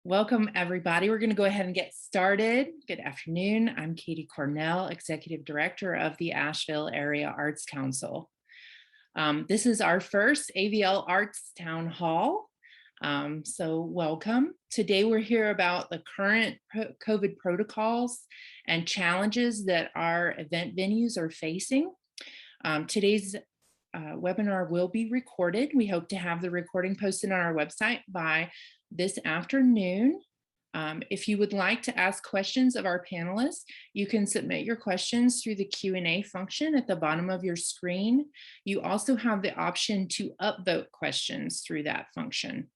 Welcome, everybody. We're going to go ahead and get started. Good afternoon. I'm Katie Cornell, Executive Director of the Asheville Area Arts Council. This is our first AVL Arts Town Hall. So welcome. Today we're here about the current COVID protocols and challenges that our event venues are facing. Today's webinar will be recorded. We hope to have the recording posted on our website by this afternoon. If you would like to ask questions of our panelists, you can submit your questions through the Q&A function at the bottom of your screen. You also have the option to upvote questions through that function.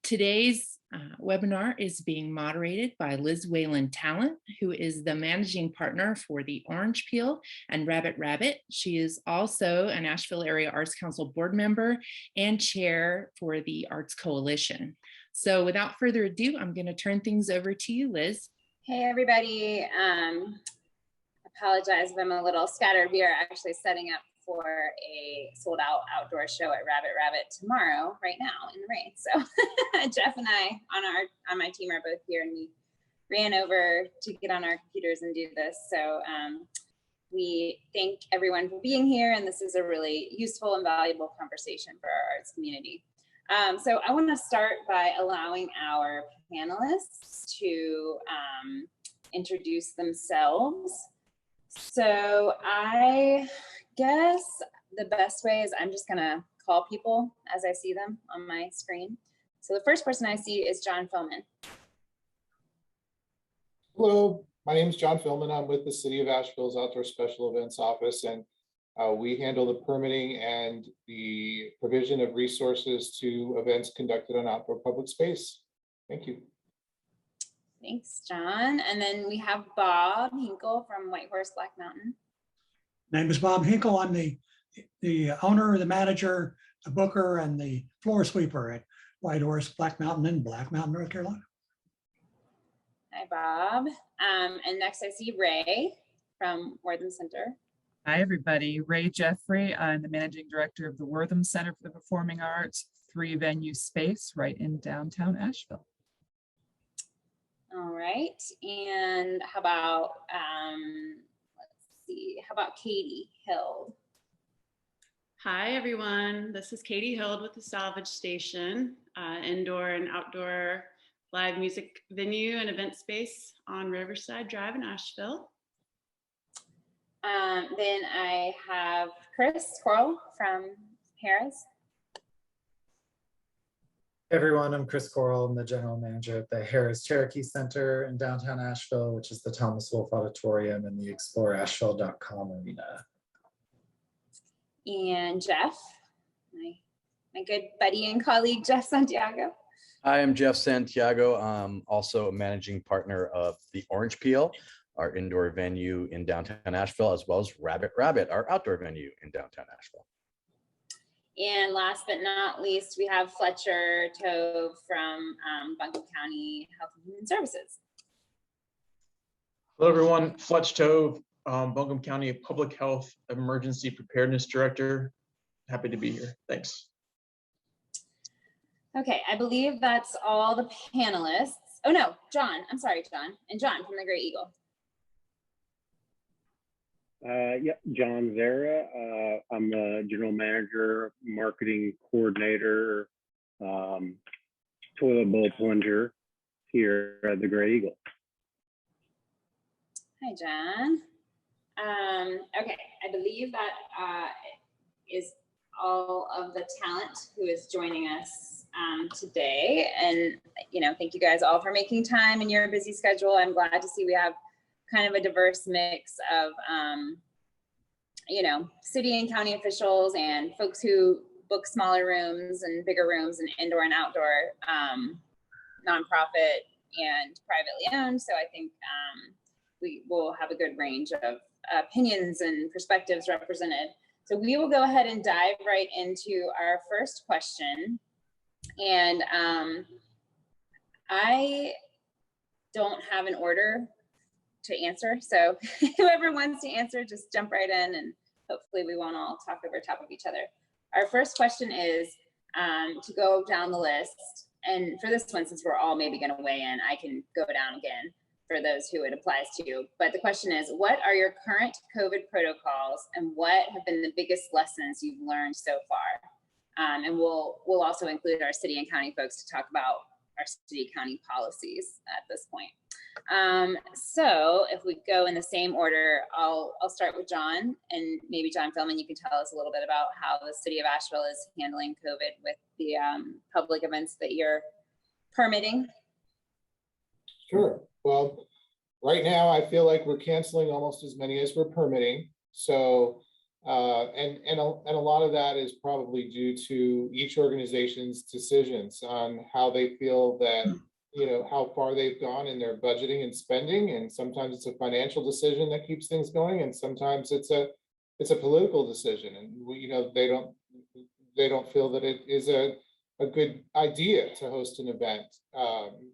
Today's webinar is being moderated by Whalen Tallent, who is the managing partner for the Orange Peel and Rabbit Rabbit. She is also an Asheville Area Arts Council board member and chair for the Arts Coalition. So without further ado, I'm going to turn things over to you, Liz. Hey, everybody. Apologize if I'm a little scattered. We are actually setting up for a sold out outdoor show at Rabbit Rabbit tomorrow, right now in the rain. So Jeff and I on my team are both here, and we ran over to get on our computers and do this. So we thank everyone for being here, and this is a really useful and valuable conversation for our arts community. So I want to start by allowing our panelists to introduce themselves. So I guess the best way is I'm just gonna call people as I see them on my screen. So the first person I see is John Fillman. Hello, my name is John Fillman. I'm with the City of Asheville's Outdoor Special Events Office, and we handle the permitting and the provision of resources to events conducted on outdoor public space. Thank you. Thanks, John. And then we have Bob Hinkle from Whitehorse Black Mountain. Name is Bob Hinkle. I'm the owner, the manager, the booker, and the floor sweeper at Whitehorse Black Mountain in Black Mountain, North Carolina. Hi, Bob. And next I see Ray from Wortham Center. Hi, everybody. Ray Jeffrey. I'm the managing director of the Wortham Center for the Performing Arts, 3-venue space right in downtown Asheville. All right. And how about how about Katie Hild? Hi, everyone. This is Katie Hild with the Salvage Station, indoor and outdoor live music venue and event space on Riverside Drive in Asheville. Then I have Chris Coral from Harrah. Hey everyone, I'm Chris Coral. I'm the general manager at the Harrah Cherokee Center in downtown Asheville, which is the Thomas Wolfe Auditorium and the ExploreAsheville.com arena. And Jeff, my good buddy and colleague, Jeff Santiago. I am Jeff Santiago. I'm also a managing partner of the Orange Peel, our indoor venue in downtown Asheville, as well as Rabbit Rabbit, our outdoor venue in downtown Asheville. And last but not least, we have Fletcher Tove from Buncombe County Health and Human Services. Hello, everyone. Fletcher Tove, Buncombe County Public Health Emergency Preparedness Director. Happy to be here. Thanks. Okay, I believe that's all the panelists. Oh no, John. I'm sorry, John. And John from the Great Eagle. Yep, John Zara. I'm the general manager, marketing coordinator, toilet bowl plunger here at the Great Eagle. Hi, John. Okay, I believe that is all of the talent who is joining us today. And, thank you guys all for making time in your busy schedule. I'm glad to see we have kind of a diverse mix of, city and county officials and folks who book smaller rooms and bigger rooms and indoor and outdoor, nonprofit and privately owned. So I think we will have a good range of opinions and perspectives represented. So we will go ahead and dive right into our first question. And I don't have an order to answer. So whoever wants to answer, just jump right in, and hopefully we won't all talk over top of each other. Our first question is, to go down the list, and for this one, since we're all maybe going to weigh in, I can go down again for those who it applies to. But the question is, what are your current COVID protocols and what have been the biggest lessons you've learned so far? And we'll also include our city and county folks to talk about our city county policies at this point. So if we go in the same order, I'll start with John, and maybe John Fillman, you can tell us a little bit about how the city of Asheville is handling COVID with the public events that you're permitting. Sure. Well, right now I feel like we're canceling almost as many as we're permitting. So, and a lot of that is probably due to each organization's decisions on how they feel that, you know, how far they've gone in their budgeting and spending. And sometimes it's a financial decision that keeps things going, and sometimes it's a political decision. And you know, they don't feel that it is a good idea to host an event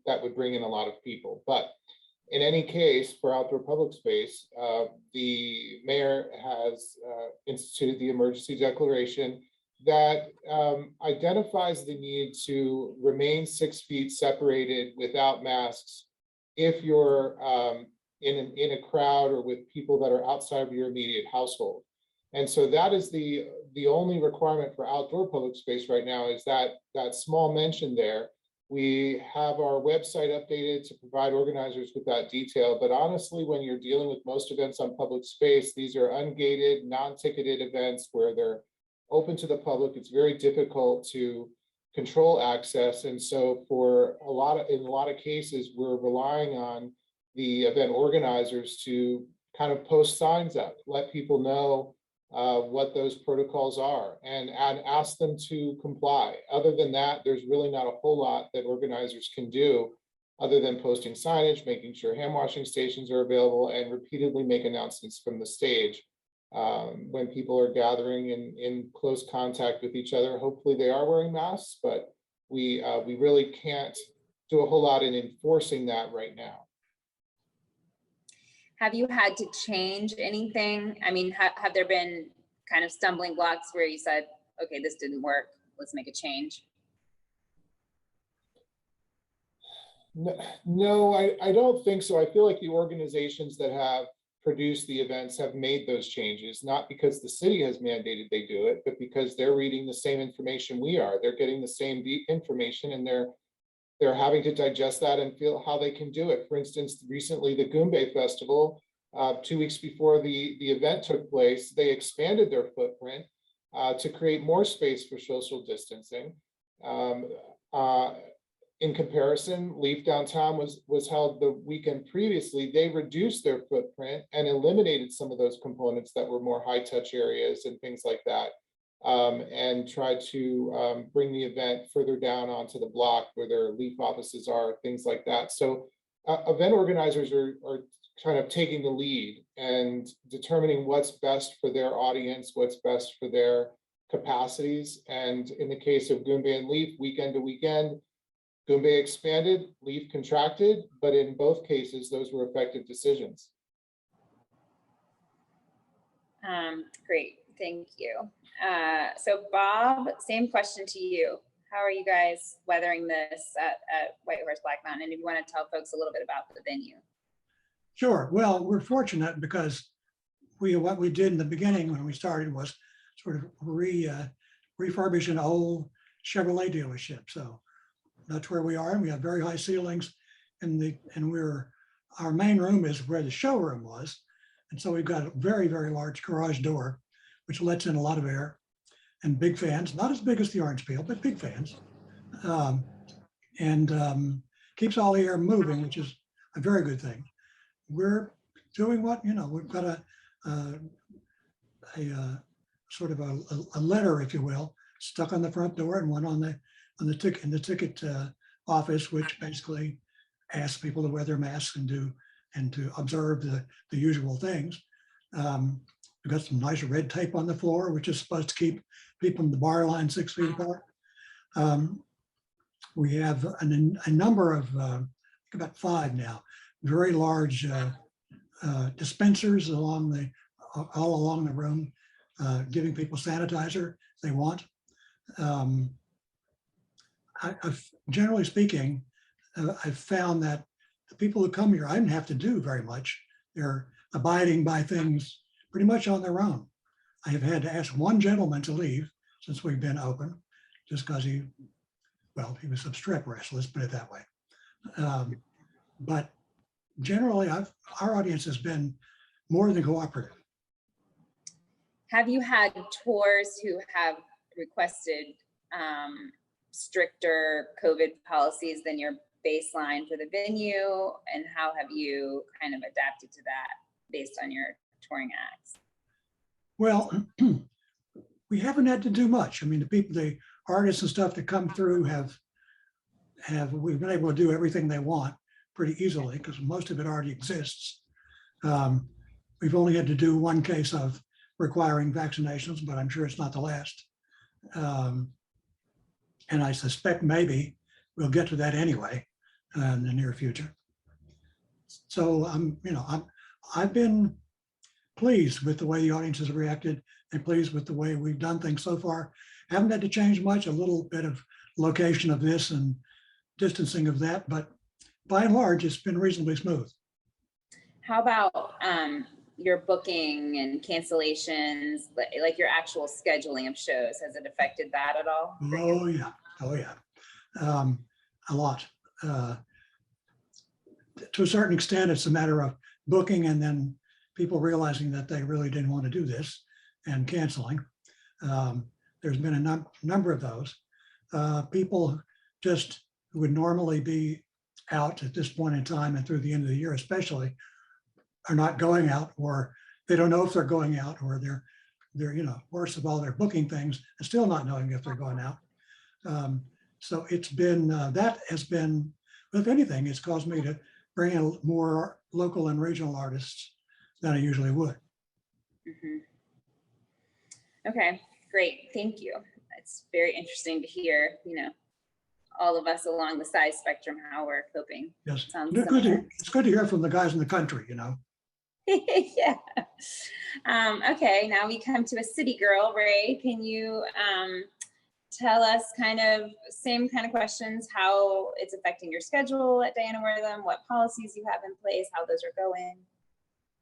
that would bring in a lot of people. But in any case, for outdoor public space, the mayor has instituted the emergency declaration that identifies the need to remain 6 feet separated without masks if you're in a crowd or with people that are outside of your immediate household. And so that is the only requirement for outdoor public space right now, is that small mention there. We have our website updated to provide organizers with that detail. But honestly, when you're dealing with most events on public space, these are ungated, non-ticketed events where they're open to the public. It's very difficult to control access. And so in a lot of cases, we're relying on the event organizers to kind of post signs up, let people know what those protocols are, and ask them to comply. Other than that, there's really not a whole lot that organizers can do other than posting signage, making sure hand washing stations are available, and repeatedly make announcements from the stage when people are gathering in close contact with each other. Hopefully they are wearing masks, but we really can't do a whole lot in enforcing that right now. Have you had to change anything? I mean, have there been kind of stumbling blocks where you said, okay, this didn't work, let's make a change? No, I don't think so. I feel like the organizations that have produced the events have made those changes, not because the city has mandated they do it, but because they're reading the same information we are. They're getting the same information, and they're having to digest that and feel how they can do it. For instance, recently the Buncombe Festival, 2 weeks before the event took place, they expanded their footprint to create more space for social distancing. In comparison, Leaf Downtown was held the weekend previously. They reduced their footprint and eliminated some of those components that were more high touch areas and things like that. And tried to bring the event further down onto the block where their Leaf offices are, things like that. So event organizers are kind of taking the lead and determining what's best for their audience, what's best for their capacities. And in the case of Buncombe and Leaf, weekend to weekend, Buncombe expanded, Leaf contracted, but in both cases, those were effective decisions. Great, thank you. So Bob, same question to you. How are you guys weathering this at Whitehorse Black Mountain? And if you want to tell folks a little bit about the venue. Sure. Well, we're fortunate because what we did in the beginning when we started was sort of refurbish an old Chevrolet dealership. So that's where we are, and we have very high ceilings, and our main room is where the showroom was, and so we've got a very, very large garage door, which lets in a lot of air, and big fans, not as big as the orange peel, but big fans, and keeps all the air moving, which is a very good thing. We're doing what, we've got a sort of a letter, if you will, stuck on the front door, and one on the ticket office, which basically asks people to wear their masks and to observe the usual things. We've got some nice red tape on the floor, which is supposed to keep people in the bar line 6 feet apart. We have a number of, about 5 now, very large dispensers all along the room, giving people sanitizer if they want. Generally speaking, I've found that the people who come here, I didn't have to do very much. They're abiding by things pretty much on their own. I have had to ask one gentleman to leave since we've been open, just because he was some strip rest, let's put it that way. But generally, our audience has been more than cooperative. Have you had tours who have requested stricter COVID policies than your baseline for the venue? And how have you kind of adapted to that based on your touring acts? Well, we haven't had to do much. I mean, the artists and stuff that come through we've been able to do everything they want pretty easily because most of it already exists. We've only had to do one case of requiring vaccinations, but I'm sure it's not the last. And I suspect maybe we'll get to that anyway in the near future. So I've been pleased with the way the audience has reacted and pleased with the way we've done things so far. Haven't had to change much, a little bit of location of this and distancing of that, but by and large, it's been reasonably smooth. How about your booking and cancellations, like your actual scheduling of shows? Has it affected that at all? Oh yeah. A lot. To a certain extent, it's a matter of booking and then people realizing that they really didn't want to do this and canceling. There's been a number of those. People just who would normally be out at this point in time and through the end of the year especially are not going out, or they don't know if they're going out, or they're worst of all, they're booking things and still not knowing if they're going out. So it's been, that has been, if anything, it's caused me to bring in more local and regional artists than I usually would. Mm-hmm. Okay, great, thank you. It's very interesting to hear, all of us along the size spectrum, how we're coping. Yes, it's good to hear from the guys in the country, Yeah. Okay, now we come to a city girl. Ray, can you tell us same kind of questions, how it's affecting your schedule at Diana Wortham, what policies you have in place, how those are going?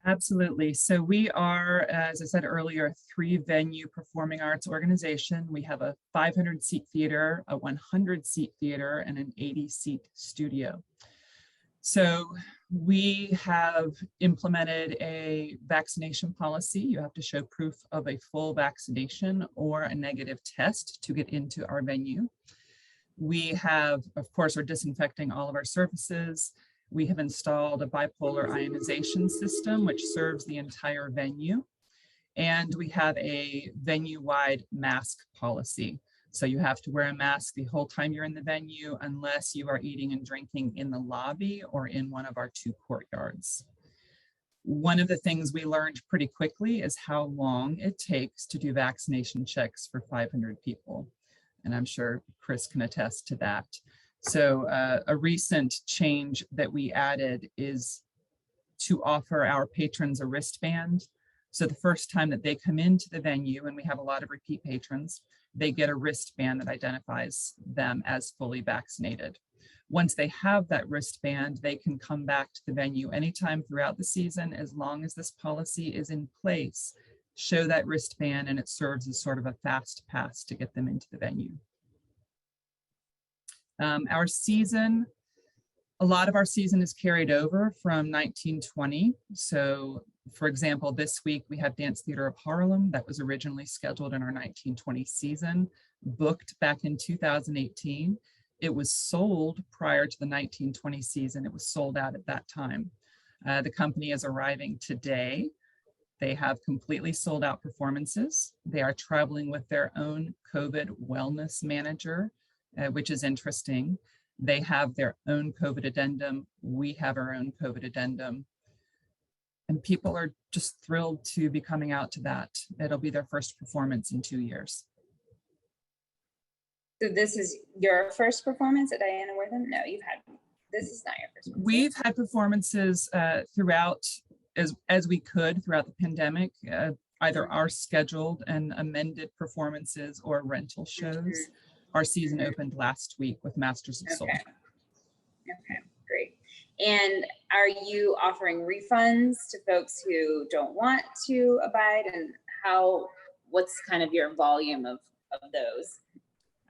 Absolutely. So we are, as I said earlier, a 3-venue performing arts organization. We have a 500-seat theater, a 100-seat theater, and an 80-seat studio. So we have implemented a vaccination policy. You have to show proof of a full vaccination or a negative test to get into our venue. We have, of course, are disinfecting all of our surfaces. We have installed a bipolar ionization system, which serves the entire venue. And we have a venue-wide mask policy. So you have to wear a mask the whole time you're in the venue, unless you are eating and drinking in the lobby or in one of our 2 courtyards. One of the things we learned pretty quickly is how long it takes to do vaccination checks for 500 people. And I'm sure Chris can attest to that. So a recent change that we added is to offer our patrons a wristband. So the first time that they come into the venue, and we have a lot of repeat patrons, they get a wristband that identifies them as fully vaccinated. Once they have that wristband, they can come back to the venue anytime throughout the season, as long as this policy is in place, show that wristband, and it serves as sort of a fast pass to get them into the venue. Our season, a lot of our season is carried over from 1920. So for example, this week we have Dance Theater of Harlem that was originally scheduled in our 1920 season, booked back in 2018. It was sold prior to the 1920 season. It was sold out at that time. The company is arriving today. They have completely sold out performances. They are traveling with their own COVID wellness manager, which is interesting. They have their own COVID addendum. We have our own COVID addendum. And people are just thrilled to be coming out to that. It'll be their first performance in 2 years. So this is your first performance at Diana Wortham? No, this is not your first performance. We've had performances throughout, as we could throughout the pandemic, either our scheduled and amended performances or rental shows. our season opened last week with Masters of Soul. Okay, great. And are you offering refunds to folks who don't want to abide, and what's kind of your volume of those?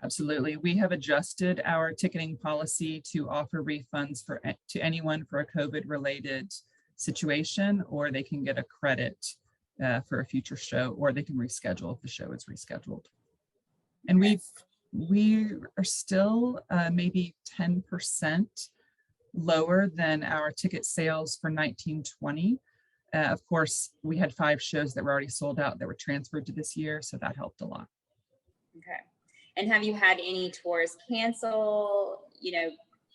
Absolutely. We have adjusted our ticketing policy to offer refunds to anyone for a COVID-related situation, or they can get a credit for a future show, or they can reschedule if the show is rescheduled. And we are still maybe 10% lower than our ticket sales for 1920. Of course, we had 5 shows that were already sold out that were transferred to this year, so that helped a lot. Okay. And have you had any tours cancel,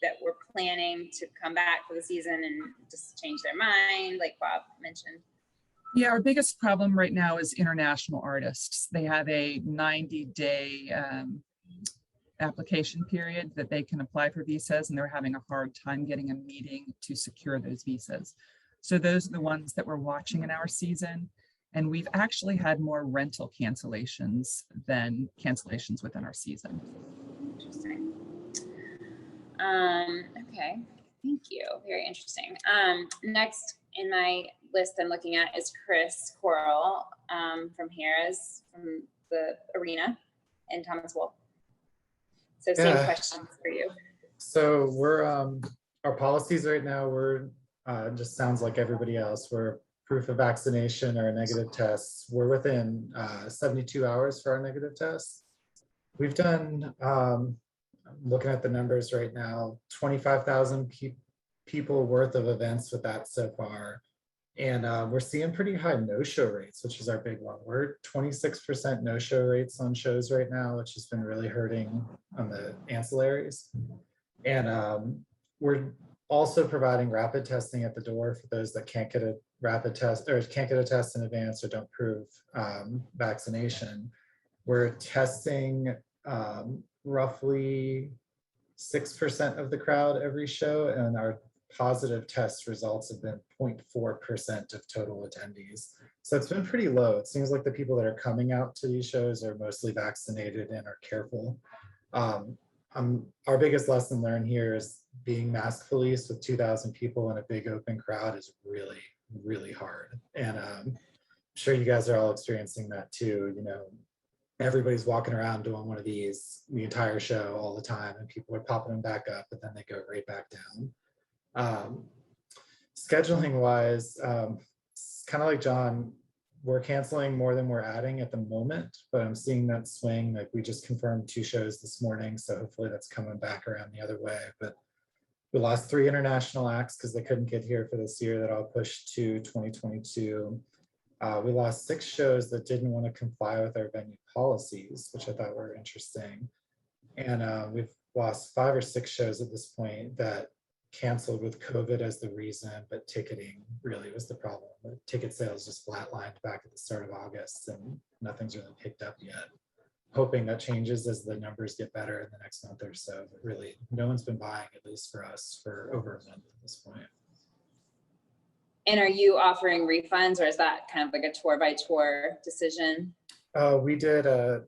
that were planning to come back for the season and just change their mind, like Bob mentioned? Yeah, our biggest problem right now is international artists. They have a 90-day application period that they can apply for visas, and they're having a hard time getting a meeting to secure those visas. So those are the ones that we're watching in our season. And we've actually had more rental cancellations than cancellations within our season. Interesting. Okay, thank you. Very interesting. Next in my list I'm looking at is Chris Coral from Harrah's, from the arena in Thomas Wolfe. So same questions for you. So we're our policies right now, we're just sounds like everybody else. We're proof of vaccination or a negative test. We're within 72 hours for our negative tests. We've done, I'm looking at the numbers right now, 25,000 people worth of events with that so far. And we're seeing pretty high no-show rates, which is our big one. We're 26% no-show rates on shows right now, which has been really hurting on the ancillaries. And we're also providing rapid testing at the door for those that can't get a rapid test or can't get a test in advance or don't prove vaccination. We're testing roughly 6% of the crowd every show, and our positive test results have been 0.4% of total attendees. So it's been pretty low. It seems like the people that are coming out to these shows are mostly vaccinated and are careful. Our biggest lesson learned here is being mask police with 2,000 people in a big open crowd is really, really hard. And I'm sure you guys are all experiencing that too. Everybody's walking around doing one of these the entire show all the time, and people are popping them back up, but then they go right back down. Scheduling wise, it's kind of like John, we're canceling more than we're adding at the moment, but I'm seeing that swing. Like we just confirmed 2 shows this morning, so hopefully that's coming back around the other way. But we lost 3 international acts because they couldn't get here for this year, that all pushed to 2022. We lost 6 shows that didn't want to comply with our venue policies, which I thought were interesting. And we've lost 5 or 6 shows at this point that canceled with COVID as the reason, but ticketing really was the problem. The ticket sales just flatlined back at the start of August, and nothing's really picked up yet. Hoping that changes as the numbers get better in the next month or so, but really no one's been buying, at least for us, for over a month at this point. And are you offering refunds, or is that kind of like a tour by tour decision? We did a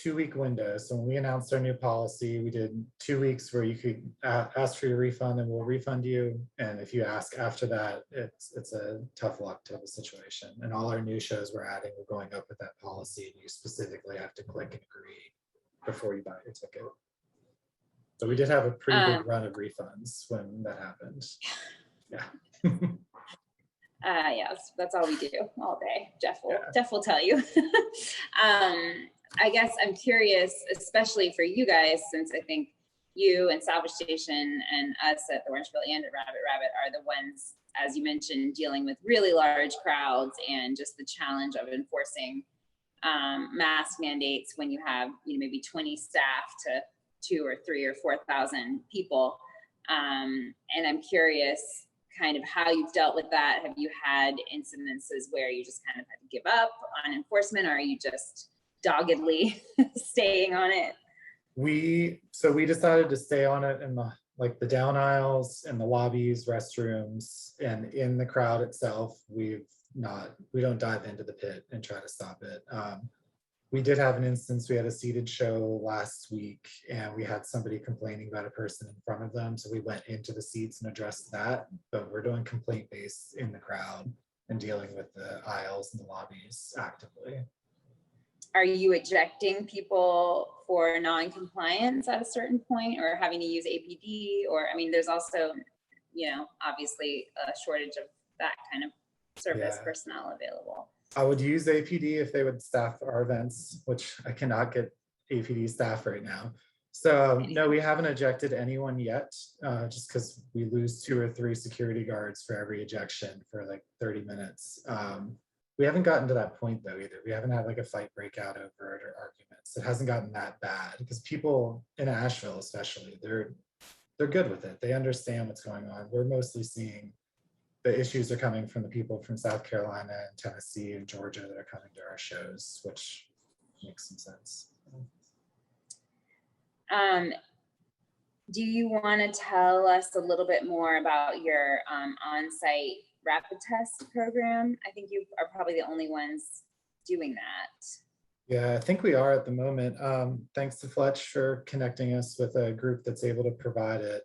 2-week window. So when we announced our new policy, we did 2 weeks where you could ask for your refund and we'll refund you. And if you ask after that, it's a tough luck type of situation. And all our new shows we're adding, we're going up with that policy, and you specifically have to click and agree before you buy your ticket. So we did have a pretty big run of refunds when that happened. Yeah. Yes, that's all we do all day. Jeff will tell you. I guess I'm curious, especially for you guys, since I think you and Salvage Station and us at the Orangeville and at Rabbit Rabbit are the ones, as you mentioned, dealing with really large crowds and just the challenge of enforcing mask mandates when you have maybe 20 staff to 2 or 3 or 4,000 people. And I'm curious kind of how you've dealt with that. Have you had incidences where you just kind of had to give up on enforcement, or are you just doggedly staying on it? We decided to stay on it in the down aisles, in the lobbies, restrooms, and in the crowd itself. We don't dive into the pit and try to stop it. We did have an instance, we had a seated show last week and we had somebody complaining about a person in front of them. So we went into the seats and addressed that, but we're doing complaint based in the crowd and dealing with the aisles and the lobbies actively. Are you ejecting people for non-compliance at a certain point or having to use APD? Or, I mean, there's also, you know, obviously a shortage of that kind of service personnel available. I would use APD if they would staff our events, which I cannot get APD staff right now. So no, we haven't ejected anyone yet, just because we lose 2 or 3 security guards for every ejection for like 30 minutes. We haven't gotten to that point though either. We haven't had like a fight break out over it or arguments. It hasn't gotten that bad because people in Asheville especially, they're good with it. They understand what's going on. We're mostly seeing the issues are coming from the people from South Carolina and Tennessee and Georgia that are coming to our shows, which makes some sense. Do you want to tell us a little bit more about your on-site rapid test program? I think you are probably the only ones doing that. Yeah, I think we are at the moment. Thanks to Fletcher for connecting us with a group that's able to provide it.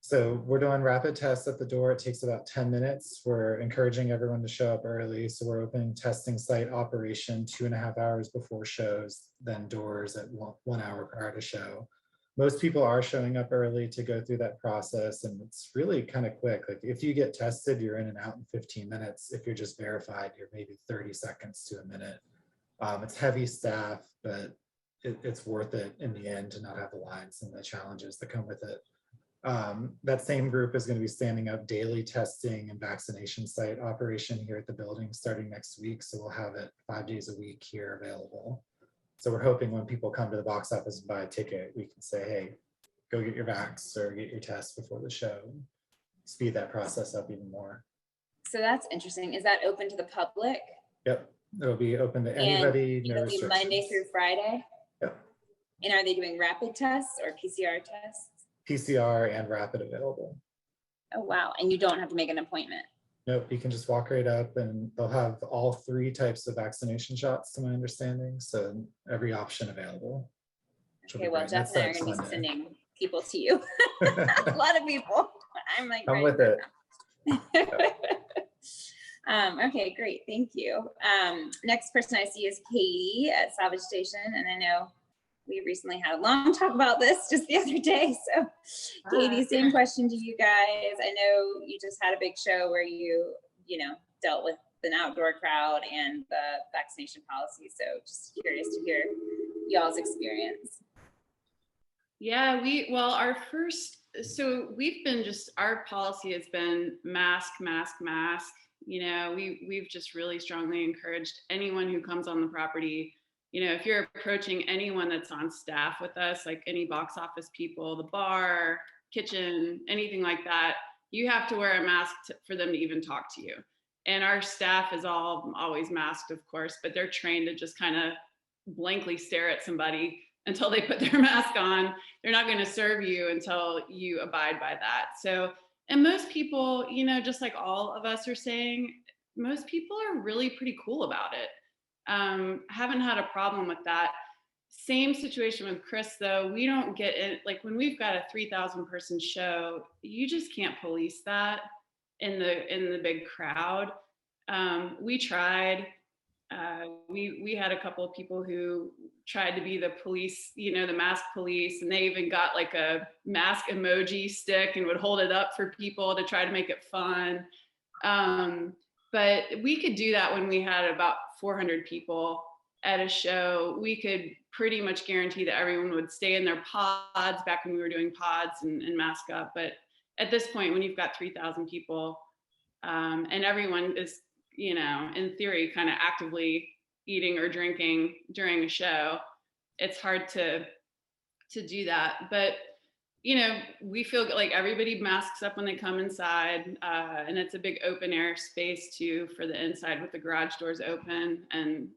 So we're doing rapid tests at the door. It takes about 10 minutes. We're encouraging everyone to show up early. So we're opening testing site operation 2.5 hours before shows, then doors at 1 hour prior to show. Most people are showing up early to go through that process, and it's really kind of quick. Like if you get tested, you're in and out in 15 minutes. If you're just verified, you're maybe 30 seconds to a minute. It's heavy staff, but it's worth it in the end to not have the lines and the challenges that come with it. That same group is going to be standing up daily testing and vaccination site operation here at the building starting next week. So we'll have it 5 days a week here available. So we're hoping when people come to the box office and buy a ticket, we can say, hey, go get your vax or get your test before the show. Speed that process up even more. So that's interesting. Is that open to the public? Yep, it'll be open to anybody. And it'll be Monday through Friday? Yep. And are they doing rapid tests or PCR tests? PCR and rapid available. Oh, wow. And you don't have to make an appointment? Nope, you can just walk right up and they'll have all 3 types of vaccination shots to my understanding. So every option available. Okay, well, Jeff and I are going to be sending people to you. A lot of people. I'm like, I'm with it. Okay, great. Thank you. Next person I see is Katie at Salvage Station. And I know we recently had a long talk about this just the other day. So Katie, same question to you guys. I know you just had a big show where you dealt with an outdoor crowd and the vaccination policy. So just curious to hear y'all's experience. Yeah, our policy has been mask. You know, we've just really strongly encouraged anyone who comes on the property, you know, if you're approaching anyone that's on staff with us, like any box office people, the bar, kitchen, anything like that, you have to wear a mask for them to even talk to you. And our staff is always masked, of course, but they're trained to just kind of blankly stare at somebody until they put their mask on. They're not going to serve you until you abide by that. So, and most people, you know, just like all of us are saying, most people are really pretty cool about it. Haven't had a problem with that. Same situation with Chris though. We don't get it, like when we've got a 3,000 person show, you just can't police that in the big crowd. We tried. We had a couple of people who tried to be the police, you know, the mask police, and they even got like a mask emoji stick and would hold it up for people to try to make it fun. But we could do that when we had about 400 people at a show. We could pretty much guarantee that everyone would stay in their pods back when we were doing pods and mask up. But at this point, when you've got 3,000 people and everyone is, you know, in theory, kind of actively eating or drinking during a show, it's hard to do that. But you know, we feel like everybody masks up when they come inside, and it's a big open air space too for the inside with the garage doors open, and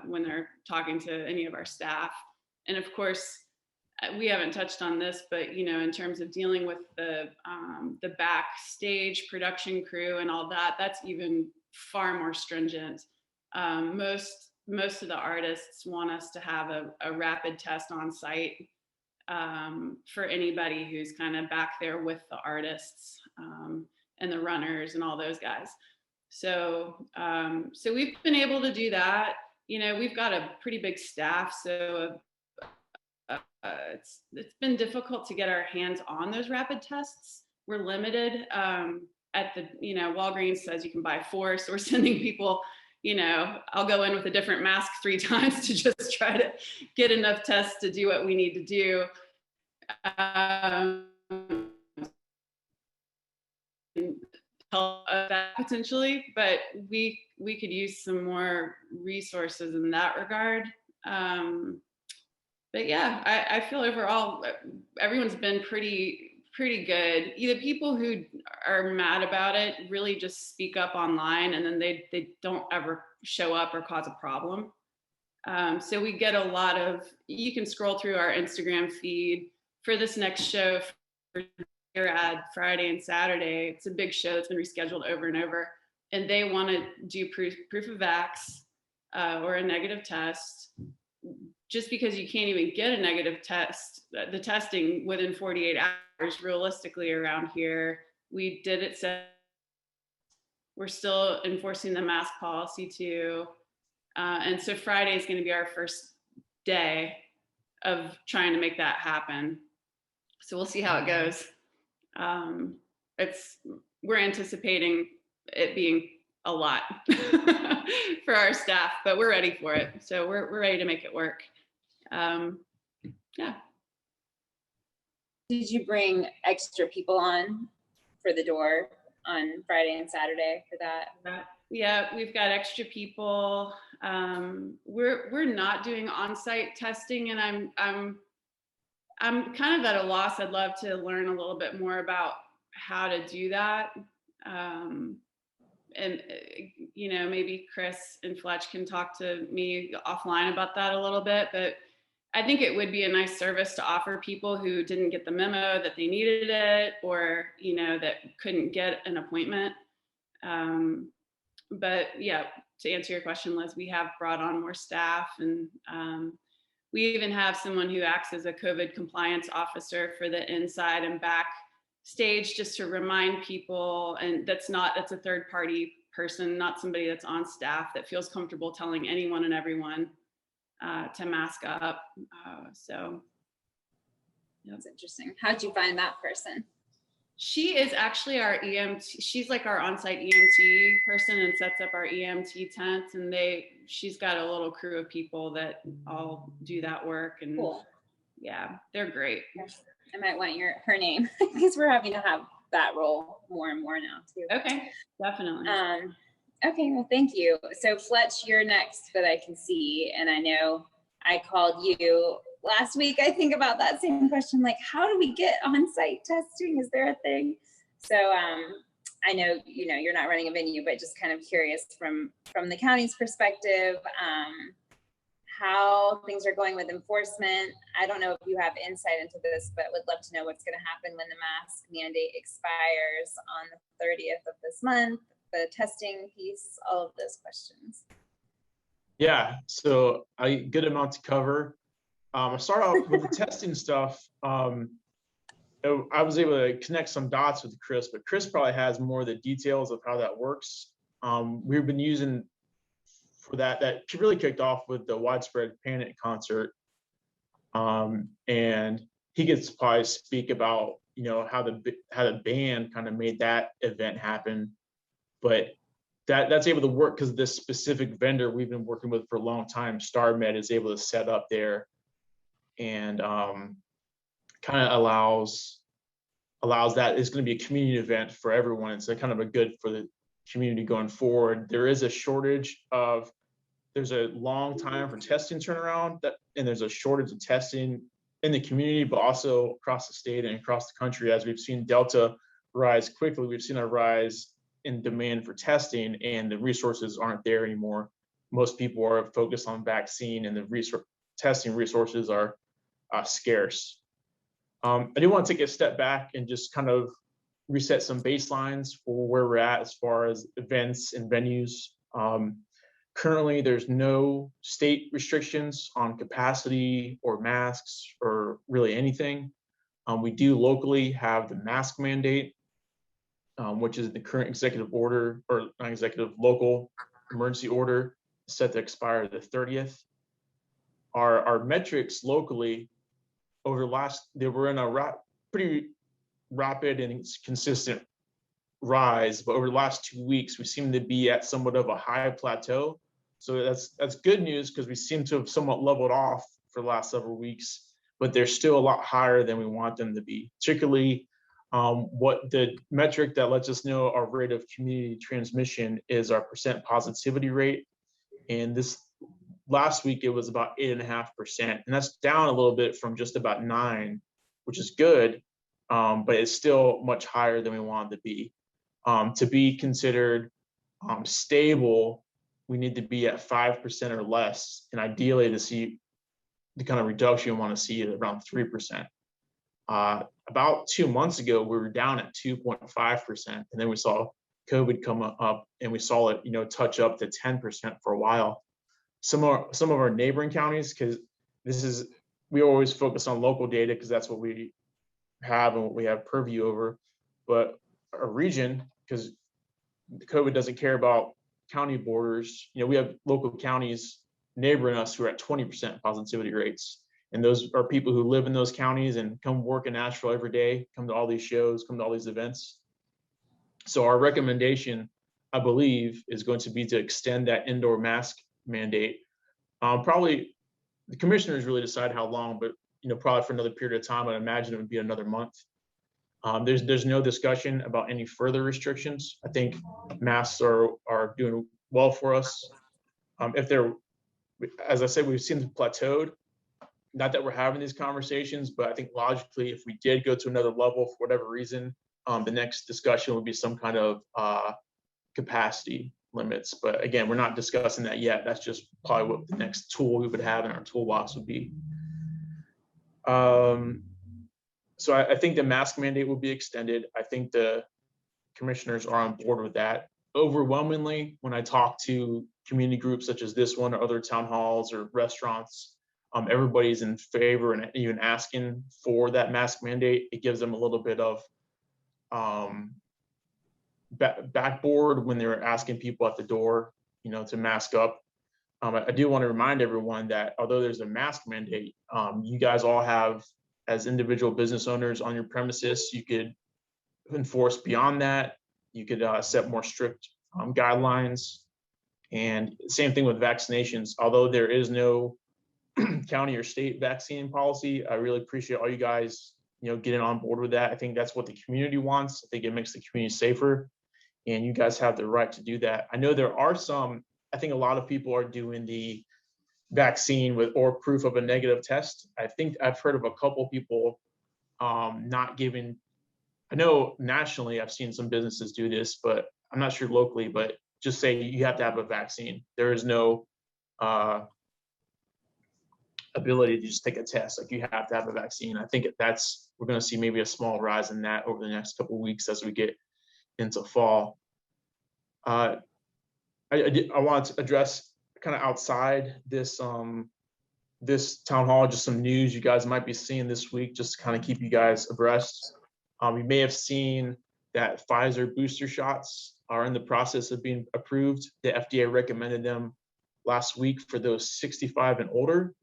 when they're talking to any of our staff. And of course, we haven't touched on this, but you know, in terms of dealing with the backstage production crew and all that, that's even far more stringent. Most most of the artists want us to have a rapid test on site for anybody who's kind of back there with the artists and the runners and all those guys. So, so we've been able to do that. You know, we've got a pretty big staff, so it's been difficult to get our hands on those rapid tests. We're limited at the, you know, Walgreens says you can buy 4, so we're sending people, you know, I'll go in with a different mask 3 times to just try to get enough tests to do what we need to do. Help that potentially, but we could use some more resources in that regard. But yeah, I feel overall everyone's been pretty good. Either people who are mad about it really just speak up online, and then they don't ever show up or cause a problem. So we get a lot of, you can scroll through our Instagram feed for this next show for ad Friday and Saturday. It's a big show that's been rescheduled over and over, and they want to do proof of vax or a negative test. Just because you can't even get a negative test, the testing within 48 hours realistically around here, we did it. So we're still enforcing the mask policy too. And so Friday is going to be our first day of trying to make that happen. So we'll see how it goes. We're anticipating it being a lot for our staff, but we're ready for it. So we're ready to make it work. Yeah. Did you bring extra people on for the door on Friday and Saturday for that? Yeah, we've got extra people. We're not doing on-site testing, and I'm kind of at a loss. I'd love to learn a little bit more about how to do that. And you know, maybe Chris and Fletch can talk to me offline about that a little bit, but I think it would be a nice service to offer people who didn't get the memo that they needed it, or, you know, that couldn't get an appointment. But yeah, to answer your question, Liz, we have brought on more staff, and we even have someone who acts as a COVID compliance officer for the inside and back stage, just to remind people, and that's a third party person, not somebody that's on staff, that feels comfortable telling anyone and everyone to mask up. So that's interesting. How'd you find that person? She is actually our EMT. She's like our on-site EMT person and sets up our EMT tents, and she's got a little crew of people that all do that work. And cool. Yeah, they're great. I might want her name, because we're having to have that role more and more now too. Okay, definitely. Okay, well, thank you. So Fletch, you're next that I can see. And I know I called you last week, I think, about that same question, like, how do we get on-site testing? Is there a thing? So I know, you know, you're not running a venue, but just kind of curious from the county's perspective, how things are going with enforcement. I don't know if you have insight into this, but would love to know what's going to happen when the mask mandate expires on the 30th of this month, the testing piece, all of those questions. Yeah, so a good amount to cover. I'll start off with the testing stuff. I was able to connect some dots with Chris, but Chris probably has more of the details of how that works. We've been using for that really kicked off with the Widespread Panic concert. And he gets to probably speak about, you know, how the band kind of made that event happen. But that's able to work because this specific vendor we've been working with for a long time, StarMed, is able to set up there and kind of allows that it's going to be a community event for everyone. It's kind of a good for the community going forward. There is a shortage there's a long time for testing turnaround, and there's a shortage of testing in the community, but also across the state and across the country. As we've seen Delta rise quickly, we've seen a rise in demand for testing, and the resources aren't there anymore. Most people are focused on vaccine, and the testing resources are scarce. I do want to take a step back and just kind of reset some baselines for where we're at as far as events and venues. Currently, there's no state restrictions on capacity or masks or really anything. We do locally have the mask mandate, which is the current executive order, or not executive, local emergency order set to expire the 30th. Our metrics locally over the last, they were in a pretty rapid and consistent rise, but over the last 2 weeks, we seem to be at somewhat of a high plateau. So that's good news, because we seem to have somewhat leveled off for the last several weeks, but they're still a lot higher than we want them to be. Particularly, what the metric that lets us know our rate of community transmission is our percent positivity rate. And this last week, it was about 8.5%, and that's down a little bit from just about 9, which is good, but it's still much higher than we want it to be. To be considered stable, we need to be at 5% or less, and ideally to see the kind of reduction we want to see at around 3%. About 2 months ago, we were down at 2.5%, and then we saw COVID come up, and we saw it, touch up to 10% for a while. Some of our neighboring counties, because we always focus on local data because that's what we have and what we have purview over, but our region, because COVID doesn't care about county borders, we have local counties neighboring us who are at 20% positivity rates. And those are people who live in those counties and come work in Asheville every day, come to all these shows, come to all these events. So our recommendation, I believe, is going to be to extend that indoor mask mandate. Probably the commissioners really decide how long, but probably for another period of time. I'd imagine it would be another month. There's no discussion about any further restrictions. I think masks are doing well for us. If they're, as I said, we've seen them plateaued. Not that we're having these conversations, but I think logically, if we did go to another level for whatever reason, the next discussion would be some kind of capacity limits. But again, we're not discussing that yet. That's just probably what the next tool we would have in our toolbox would be. So I think the mask mandate will be extended. I think the commissioners are on board with that. Overwhelmingly, when I talk to community groups such as this one or other town halls or restaurants, everybody's in favor and even asking for that mask mandate. It gives them a little bit of backboard when they're asking people at the door, to mask up. I do want to remind everyone that although there's a mask mandate, you guys all have, as individual business owners on your premises, you could enforce beyond that. You could set more strict guidelines. And same thing with vaccinations. Although there is no county or state vaccine policy, I really appreciate all you guys, getting on board with that. I think that's what the community wants. I think it makes the community safer, and you guys have the right to do that. I know there are I think a lot of people are doing the vaccine or proof of a negative test. I think I've heard of a couple people not giving. I know nationally I've seen some businesses do this, but I'm not sure locally, but just say you have to have a vaccine. There is no ability to just take a test. Like, you have to have a vaccine. I think we're going to see maybe a small rise in that over the next couple of weeks as we get into fall. I want to address kind of outside this this town hall, just some news you guys might be seeing this week, just to kind of keep you guys abreast. You may have seen that Pfizer booster shots are in the process of being approved. The FDA recommended them last week for those 65 and older.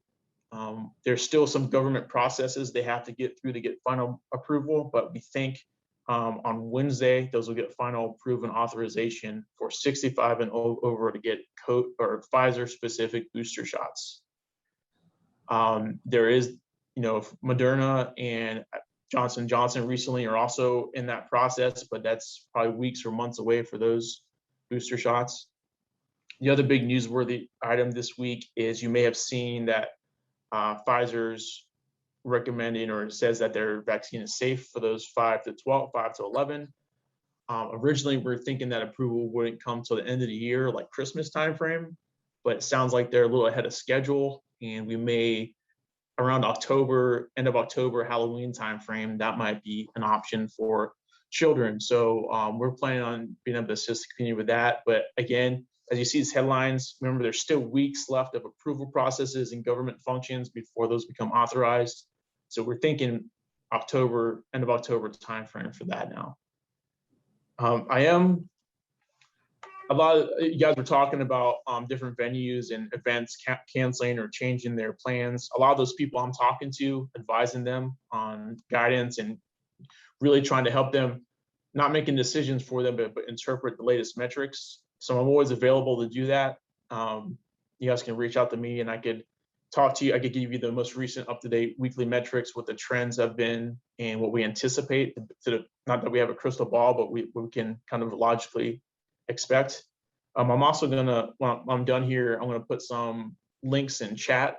There's still some government processes they have to get through to get final approval, but we think on Wednesday, those will get final approval and authorization for 65 and over to get Pfizer specific booster shots. There is, Moderna and Johnson & Johnson recently are also in that process, but that's probably weeks or months away for those booster shots. The other big newsworthy item this week is you may have seen that Pfizer's recommending, or says that their vaccine is safe for those 5 to 11. Originally, we were thinking that approval wouldn't come till the end of the year, like Christmas timeframe, but it sounds like they're a little ahead of schedule, and we may, around October, end of October, Halloween timeframe, that might be an option for children. So we're planning on being able to assist the community with that. But again, as you see these headlines, remember there's still weeks left of approval processes and government functions before those become authorized. So we're thinking October, end of October timeframe for that now. A lot of you guys were talking about different venues and events canceling or changing their plans. A lot of those people I'm talking to, advising them on guidance and really trying to help them, not making decisions for them, but interpret the latest metrics. So I'm always available to do that. You guys can reach out to me and I could talk to you. I could give you the most recent up-to-date weekly metrics, what the trends have been and what we anticipate. Not that we have a crystal ball, but we can kind of logically expect. I'm also gonna, when I'm done here, I'm gonna put some links in chat.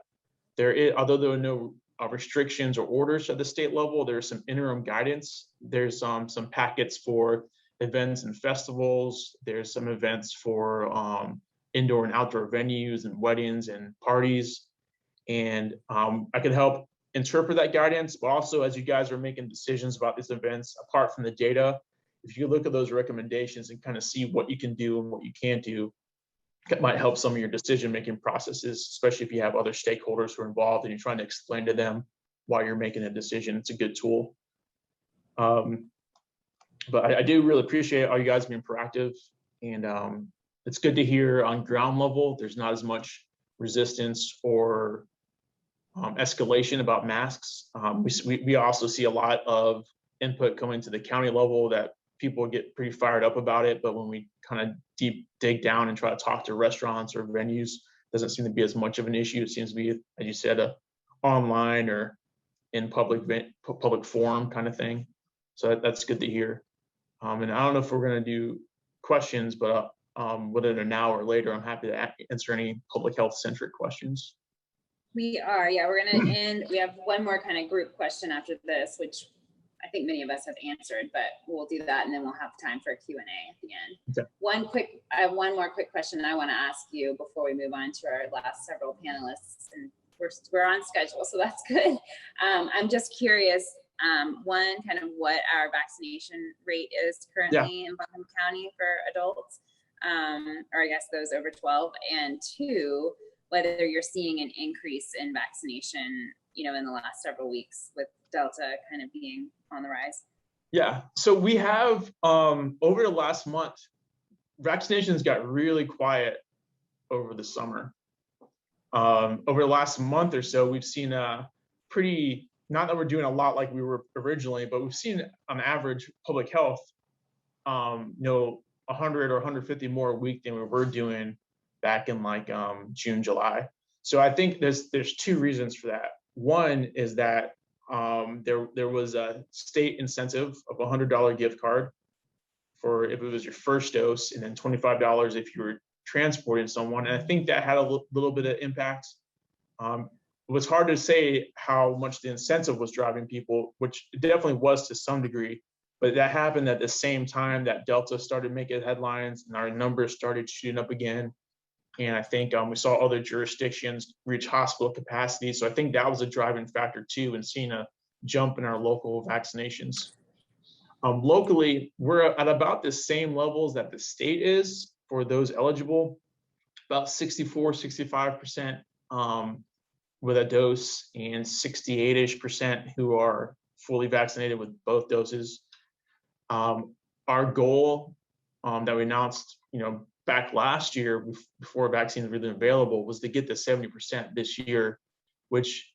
Although there are no restrictions or orders at the state level, there's some interim guidance. There's some packets for events and festivals. There's some events for indoor and outdoor venues and weddings and parties. And I could help interpret that guidance, but also as you guys are making decisions about these events, apart from the data, if you look at those recommendations and kind of see what you can do and what you can't do, it might help some of your decision-making processes, especially if you have other stakeholders who are involved and you're trying to explain to them why you're making a decision. It's a good tool. But I do really appreciate all you guys being proactive, and it's good to hear on ground level there's not as much resistance or escalation about masks. We also see a lot of input coming to the county level that people get pretty fired up about it, but when we kind of deep dig down and try to talk to restaurants or venues, doesn't seem to be as much of an issue. It seems to be, as you said, online or in public forum kind of thing. So that's good to hear. And I don't know if we're going to do questions, but whether they're now or later, I'm happy to answer any public health centric questions. We are, yeah, we're going to end. We have one more kind of group question after this, which I think many of us have answered, but we'll do that and then we'll have time for a Q&A at the end. Okay. I have one more quick question I want to ask you before we move on to our last several panelists, and we're on schedule, so that's good. I'm just curious, one, kind of what our vaccination rate is currently in Buncombe County for adults, or I guess those over 12, and two, whether you're seeing an increase in vaccination, in the last several weeks with Delta kind of being on the rise. Yeah, so we have over the last month, vaccinations got really quiet over the summer. Over the last month or so, we've seen a pretty, not that we're doing a lot like we were originally, but we've seen on average public health, 100 or 150 more a week than we were doing back in like June, July. So I think there's two reasons for that. One is that there was a state incentive of a $100 gift card for if it was your first dose, and then $25 if you were transporting someone. And I think that had a little bit of impact. It was hard to say how much the incentive was driving people, which it definitely was to some degree, but that happened at the same time that Delta started making headlines and our numbers started shooting up again. And I think we saw other jurisdictions reach hospital capacity. So I think that was a driving factor too, in seeing a jump in our local vaccinations. Locally, we're at about the same levels that the state is for those eligible, about 64, 65% with a dose, and 68-ish% who are fully vaccinated with both doses. Our goal that we announced, back last year before vaccines were really available was to get to 70% this year, which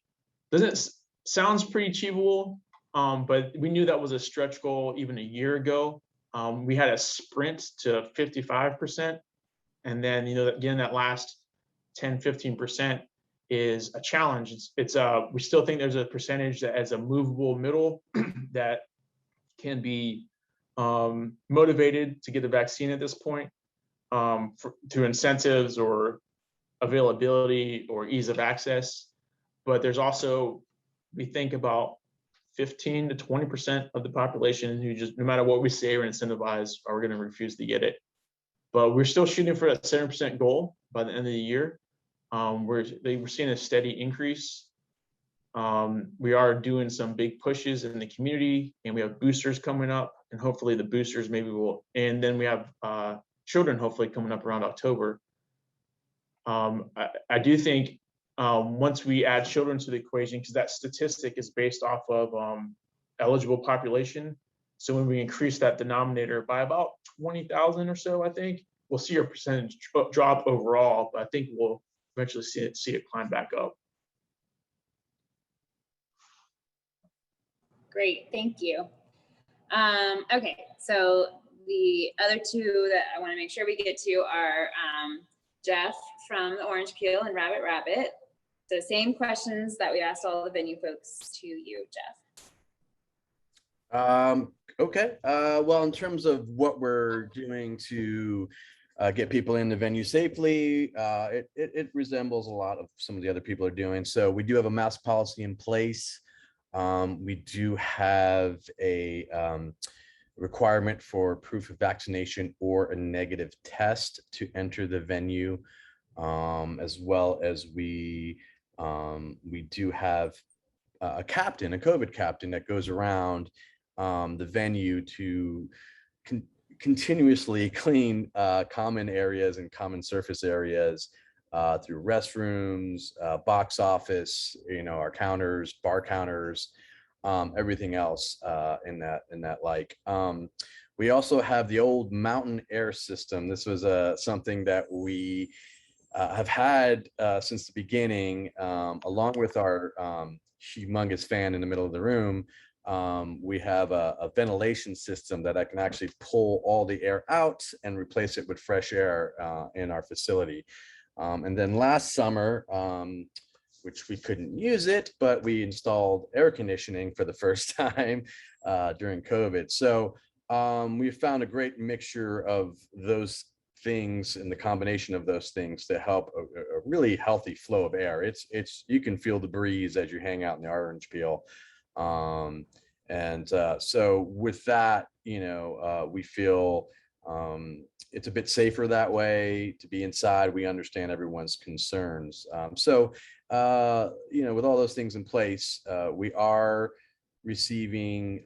sounds pretty achievable, but we knew that was a stretch goal even a year ago. We had a sprint to 55%, and then again that last 10-15% is a challenge. It's we still think there's a percentage that as a movable middle that can be motivated to get the vaccine at this point. Through incentives or availability or ease of access. But there's also, we think about 15 to 20% of the population who just, no matter what we say or incentivize, are going to refuse to get it. But we're still shooting for a 7% goal by the end of the year. We're seeing a steady increase. We are doing some big pushes in the community, and we have boosters coming up, and hopefully the boosters maybe will, and then we have children hopefully coming up around October. I do think once we add children to the equation, because that statistic is based off of eligible population. So when we increase that denominator by about 20,000 or so, I think we'll see a percentage drop overall, but I think we'll eventually see it climb back up. Great, thank you. Okay, so the other two that I want to make sure we get to are Jeff from the Orange Peel and Rabbit Rabbit. So same questions that we asked all the venue folks to you, Jeff. Okay. Well, in terms of what we're doing to get people in the venue safely, it resembles a lot of some of the other people are doing. So we do have a mask policy in place. We do have a requirement for proof of vaccination or a negative test to enter the venue, as well as we do have a captain, a COVID captain that goes around the venue to continuously clean common areas and common surface areas through restrooms, box office, our counters, bar counters, everything else in that like. We also have the old mountain air system. This was something that we have had since the beginning, along with our humongous fan in the middle of the room. We have a ventilation system that I can actually pull all the air out and replace it with fresh air in our facility. And then last summer, which we couldn't use it, but we installed air conditioning for the first time during COVID. So we found a great mixture of those things and the combination of those things to help a really healthy flow of air. You can feel the breeze as you hang out in the Orange Peel. So with that, we feel it's a bit safer that way to be inside. We understand everyone's concerns. With all those things in place, we are receiving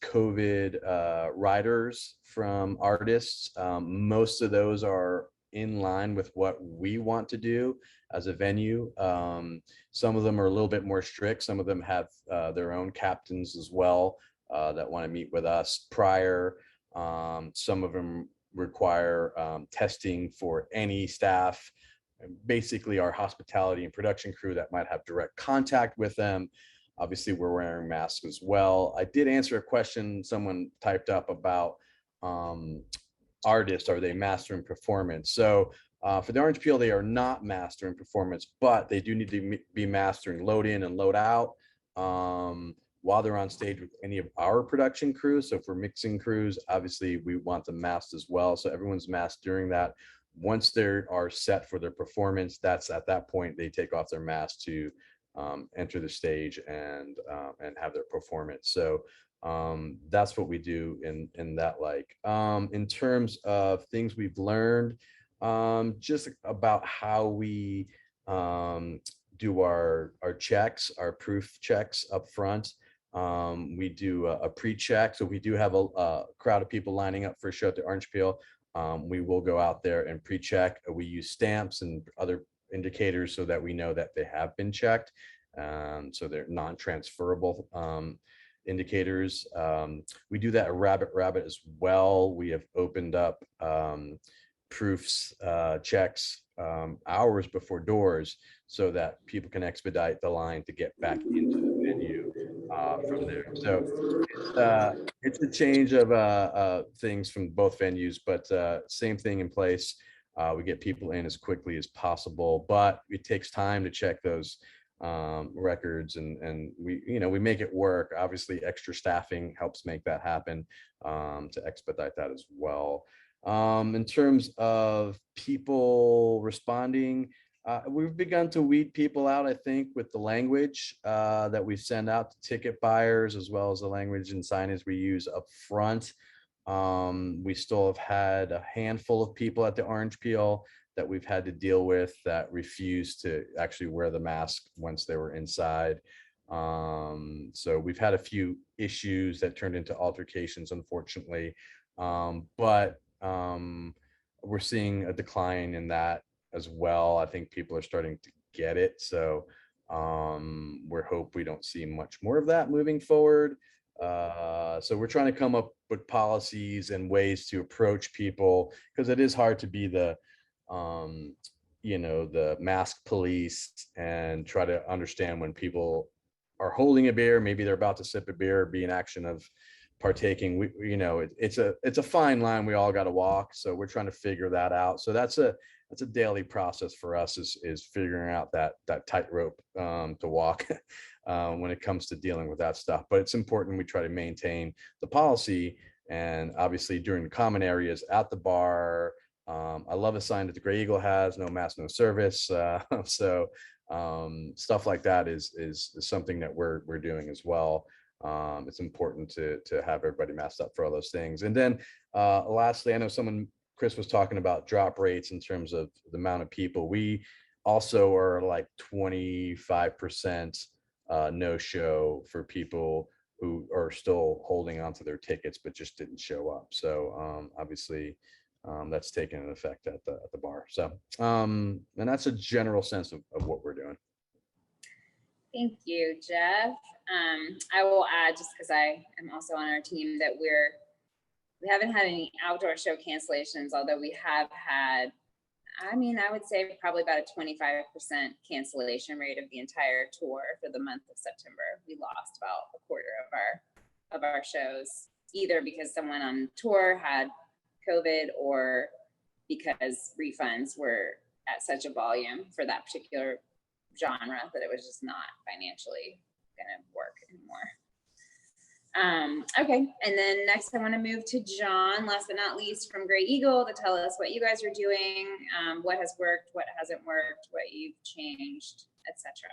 COVID riders from artists. Most of those are in line with what we want to do as a venue. Some of them are a little bit more strict. Some of them have their own captains as well that want to meet with us prior. Some of them require testing for any staff, basically our hospitality and production crew that might have direct contact with them. Obviously, we're wearing masks as well. I did answer a question someone typed up about artists. Are they mastering performance? So for the Orange Peel, they are not mastering performance, but they do need to be mastering load in and load out while they're on stage with any of our production crews. So for mixing crews, obviously we want them masked as well. So everyone's masked during that. Once they are set for their performance, that's at that point they take off their mask to enter the stage and have their performance. So that's what we do in that like. In terms of things we've learned, just about how we do our checks, our proof checks up front. We do a pre-check. So we do have a crowd of people lining up for a show at the Orange Peel. We will go out there and pre-check. We use stamps and other indicators so that we know that they have been checked. So they're non-transferable indicators. We do that at Rabbit Rabbit as well. We have opened up proofs, checks hours before doors so that people can expedite the line to get back into the venue from there. So it's a change of things from both venues, but same thing in place. We get people in as quickly as possible, but it takes time to check those records, and we make it work. Obviously, extra staffing helps make that happen to expedite that as well. In terms of people responding, we've begun to weed people out, I think, with the language that we send out to ticket buyers, as well as the language and signage we use up front. We still have had a handful of people at the Orange Peel that we've had to deal with that refused to actually wear the mask once they were inside. So we've had a few issues that turned into altercations, unfortunately. But we're seeing a decline in that as well. I think people are starting to get it. So we hope we don't see much more of that moving forward. So we're trying to come up with policies and ways to approach people, because it is hard to be the the mask police and try to understand when people are holding a beer, maybe they're about to sip a beer, be an action of partaking. It's a fine line we all got to walk. So we're trying to figure that out. So that's a daily process for us, is figuring out that tightrope to walk when it comes to dealing with that stuff. But it's important we try to maintain the policy, and obviously during the common areas at the bar. I love a sign that the Gray Eagle has: no mask, no service. So stuff like that is something that we're doing as well. It's important to have everybody masked up for all those things. And then lastly, I know Chris was talking about drop rates in terms of the amount of people. We also are like 25% no show for people who are still holding onto their tickets but just didn't show up. So obviously that's taken an effect at the bar. So and that's a general sense of what we're doing. Thank you, Jeff. I will add, just because I am also on our team, that we haven't had any outdoor show cancellations, although we have had, I would say probably about a 25% cancellation rate of the entire tour for the month of September. We lost about a quarter of our shows, either because someone on tour had COVID or because refunds were at such a volume for that particular genre that it was just not financially gonna work anymore. Okay, and then next I want to move to John, last but not least, from Gray Eagle, to tell us what you guys are doing, what has worked, what hasn't worked, what you've changed, etc.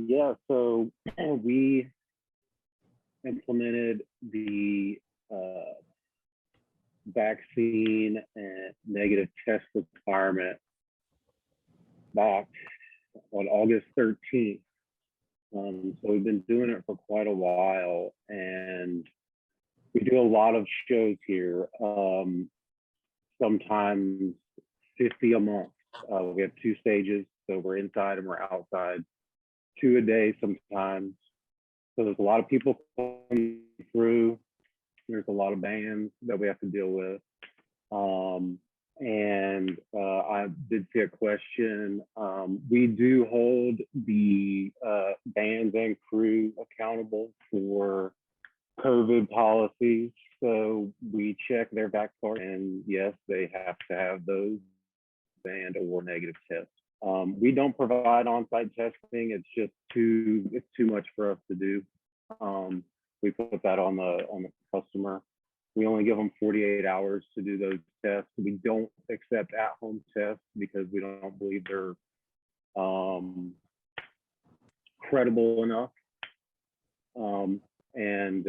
Yeah, so we implemented the vaccine and negative test requirement back on August 13th. So we've been doing it for quite a while, and we do a lot of shows here, sometimes 50 a month. We have 2 stages, so we're inside and we're outside, 2 a day sometimes. So there's a lot of people coming through. There's a lot of bands that we have to deal with. And I did see a question. We do hold the bands and crew accountable for COVID policies. So we check their back card, and yes, they have to have those band or negative tests. We don't provide on-site testing. It's just too much for us to do. We put that on the customer. We only give them 48 hours to do those tests. We don't accept at-home tests because we don't believe they're credible enough. And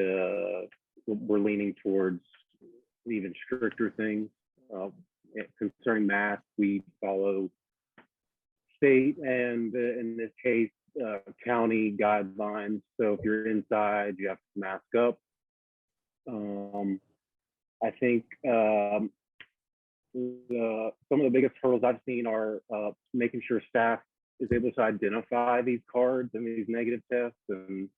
we're leaning towards even stricter things. Concerning masks, we follow state and, in this case, county guidelines. So if you're inside, you have to mask up. I think some of the biggest hurdles I've seen are making sure staff is able to identify these cards and these negative tests, and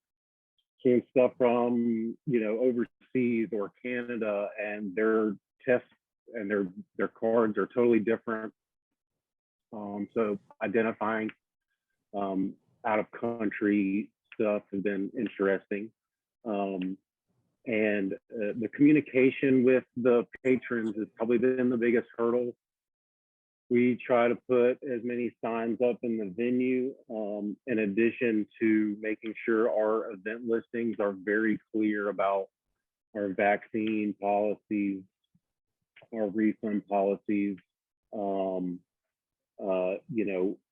seeing stuff from overseas or Canada, and their tests and their cards are totally different. So identifying out of country stuff has been interesting. And the communication with the patrons has probably been the biggest hurdle. We try to put as many signs up in the venue, in addition to making sure our event listings are very clear about our vaccine policies, our refund policies.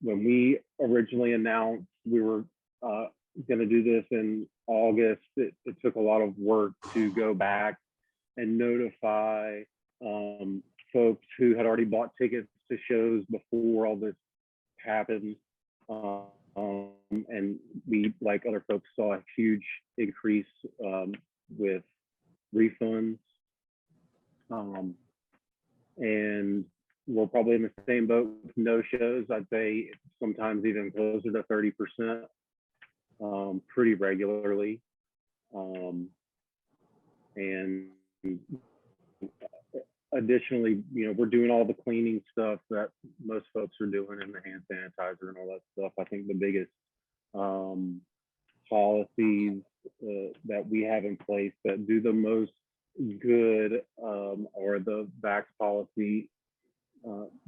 When we originally announced we were going to do this in August, it took a lot of work to go back and notify folks who had already bought tickets to shows before all this happened. And we, like other folks, saw a huge increase with refunds. And we're probably in the same boat with no shows. I'd say sometimes even closer to 30%, pretty regularly. And additionally, you know, we're doing all the cleaning stuff that most folks are doing, and the hand sanitizer and all that stuff. I think the biggest policies that we have in place that do the most good are the vax policy.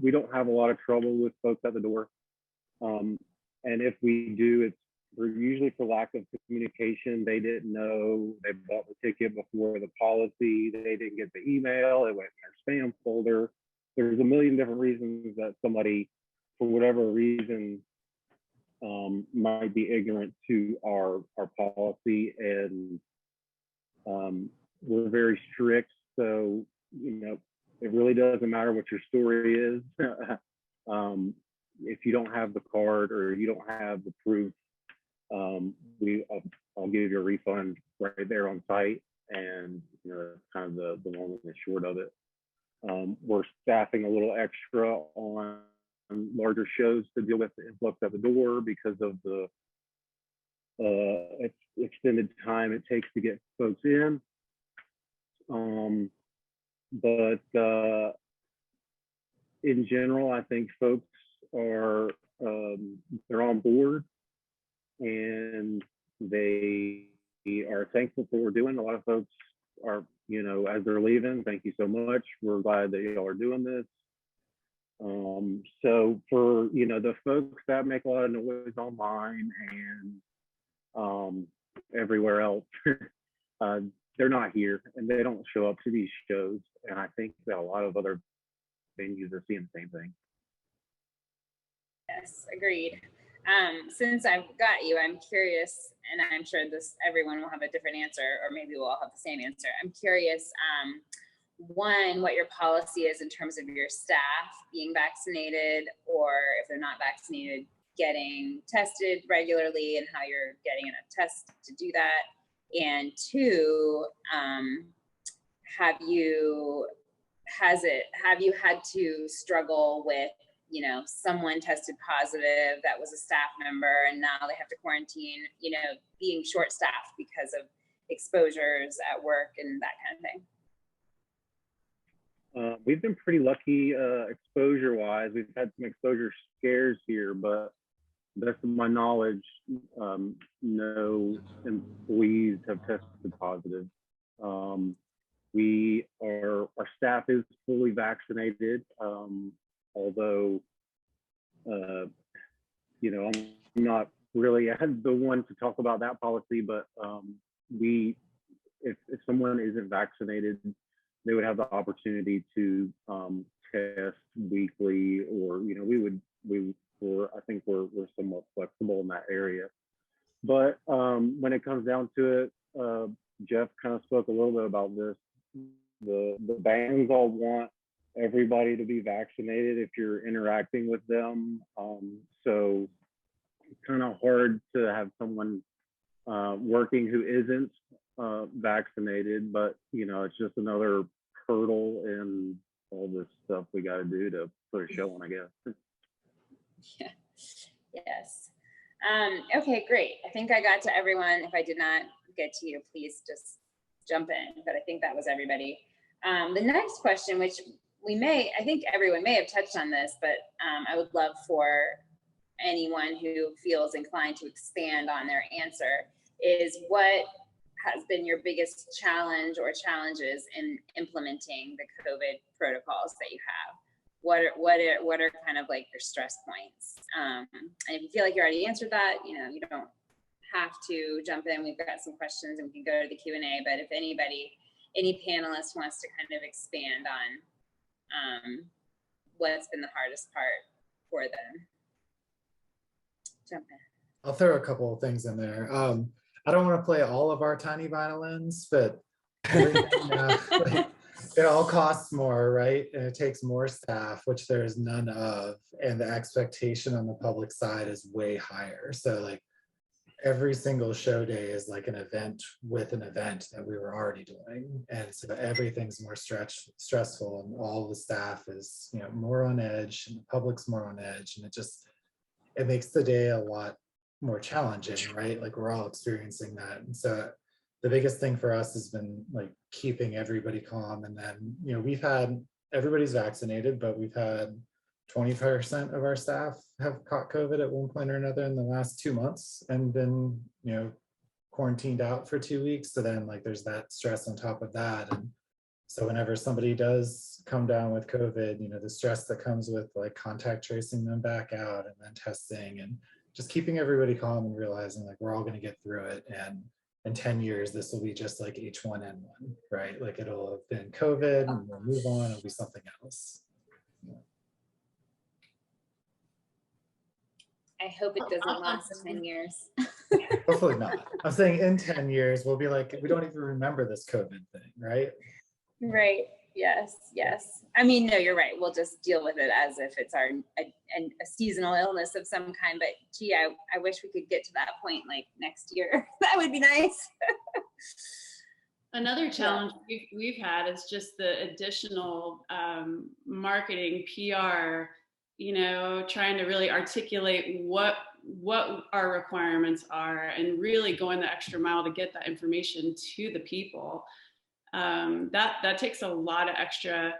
We don't have a lot of trouble with folks at the door. And if we do, it's usually for lack of communication. They didn't know, they bought the ticket before the policy, they didn't get the email, it went in their spam folder. There's a million different reasons that somebody, for whatever reason, might be ignorant to our policy, and we're very strict. So, you know, it really doesn't matter what your story is. If you don't have the card or you don't have the proof, I'll give you a refund right there on site, and you know, that's kind of the long and short of it. We're staffing a little extra on larger shows to deal with the influx at the door because of the extended time it takes to get folks in. But in general, I think folks are they're on board, and they are thankful for what we're doing. A lot of folks are, you know, as they're leaving, thank you so much. We're glad that y'all are doing this. So for, you know, the folks that make a lot of noise online and everywhere else, they're not here and they don't show up to these shows. And I think that a lot of other venues are seeing the same thing. Yes, agreed. Since I've got you, I'm curious, and I'm sure everyone will have a different answer, or maybe we'll all have the same answer. I'm curious, one, what your policy is in terms of your staff being vaccinated, or if they're not vaccinated, getting tested regularly, and how you're getting a test to do that. And two, have you had to struggle with, you know, someone tested positive that was a staff member and now they have to quarantine, you know, being short staffed because of exposures at work and that kind of thing? We've been pretty lucky exposure wise. We've had some exposure scares here, but best of my knowledge, no employees have tested positive. Our staff is fully vaccinated, although, you know, I'm not really the one to talk about that policy, but if someone isn't vaccinated, they would have the opportunity to test weekly, or, you know, I think we're somewhat flexible in that area. But when it comes down to it, Jeff kind of spoke a little bit about this. The bands all want everybody to be vaccinated if you're interacting with them. So it's kind of hard to have someone working who isn't vaccinated, but you know, it's just another hurdle in all this stuff we got to do to put a show on, I guess. Yeah. Yes. Okay, great. I think I got to everyone. If I did not get to you, please just jump in, but I think that was everybody. The next question, which I think everyone may have touched on this, but I would love for anyone who feels inclined to expand on their answer, is what has been your biggest challenge or challenges in implementing the COVID protocols that you have? What are kind of like your stress points? And if you feel like you already answered that, you know, you don't have to jump in. We've got some questions and we can go to the Q&A, but if any panelist wants to kind of expand on what's been the hardest part for them, jump in. I'll throw a couple of things in there. I don't want to play all of our tiny violins, but like, it all costs more, right? And it takes more staff, which there's none of. And the expectation on the public side is way higher. So like, every single show day is like an event with an event that we were already doing. And so everything's more stressful, and all the staff is, you know, more on edge, and the public's more on edge. And it makes the day a lot more challenging, right? Like we're all experiencing that. And so the biggest thing for us has been like keeping everybody calm. And then, you know, everybody's vaccinated, but we've had 20% of our staff have caught COVID at one point or another in the last 2 months and been, you know, quarantined out for 2 weeks. So then like there's that stress on top of that. And so whenever somebody does come down with COVID, you know, the stress that comes with like contact tracing them back out and then testing, and just keeping everybody calm and realizing like we're all going to get through it. And in 10 years, this will be just like H1N1, right? Like it'll have been COVID and we'll move on, it'll be something else. I hope it doesn't last 10 years. Hopefully not. I'm saying in 10 years, we'll be like, we don't even remember this COVID thing, right? Right. Yes. Yes. I mean, no, you're right. We'll just deal with it as if it's a seasonal illness of some kind. But gee, I wish we could get to that point like next year. That would be nice. Another challenge we've had is just the additional marketing, PR, you know, trying to really articulate what our requirements are and really going the extra mile to get that information to the people. That takes a lot of extra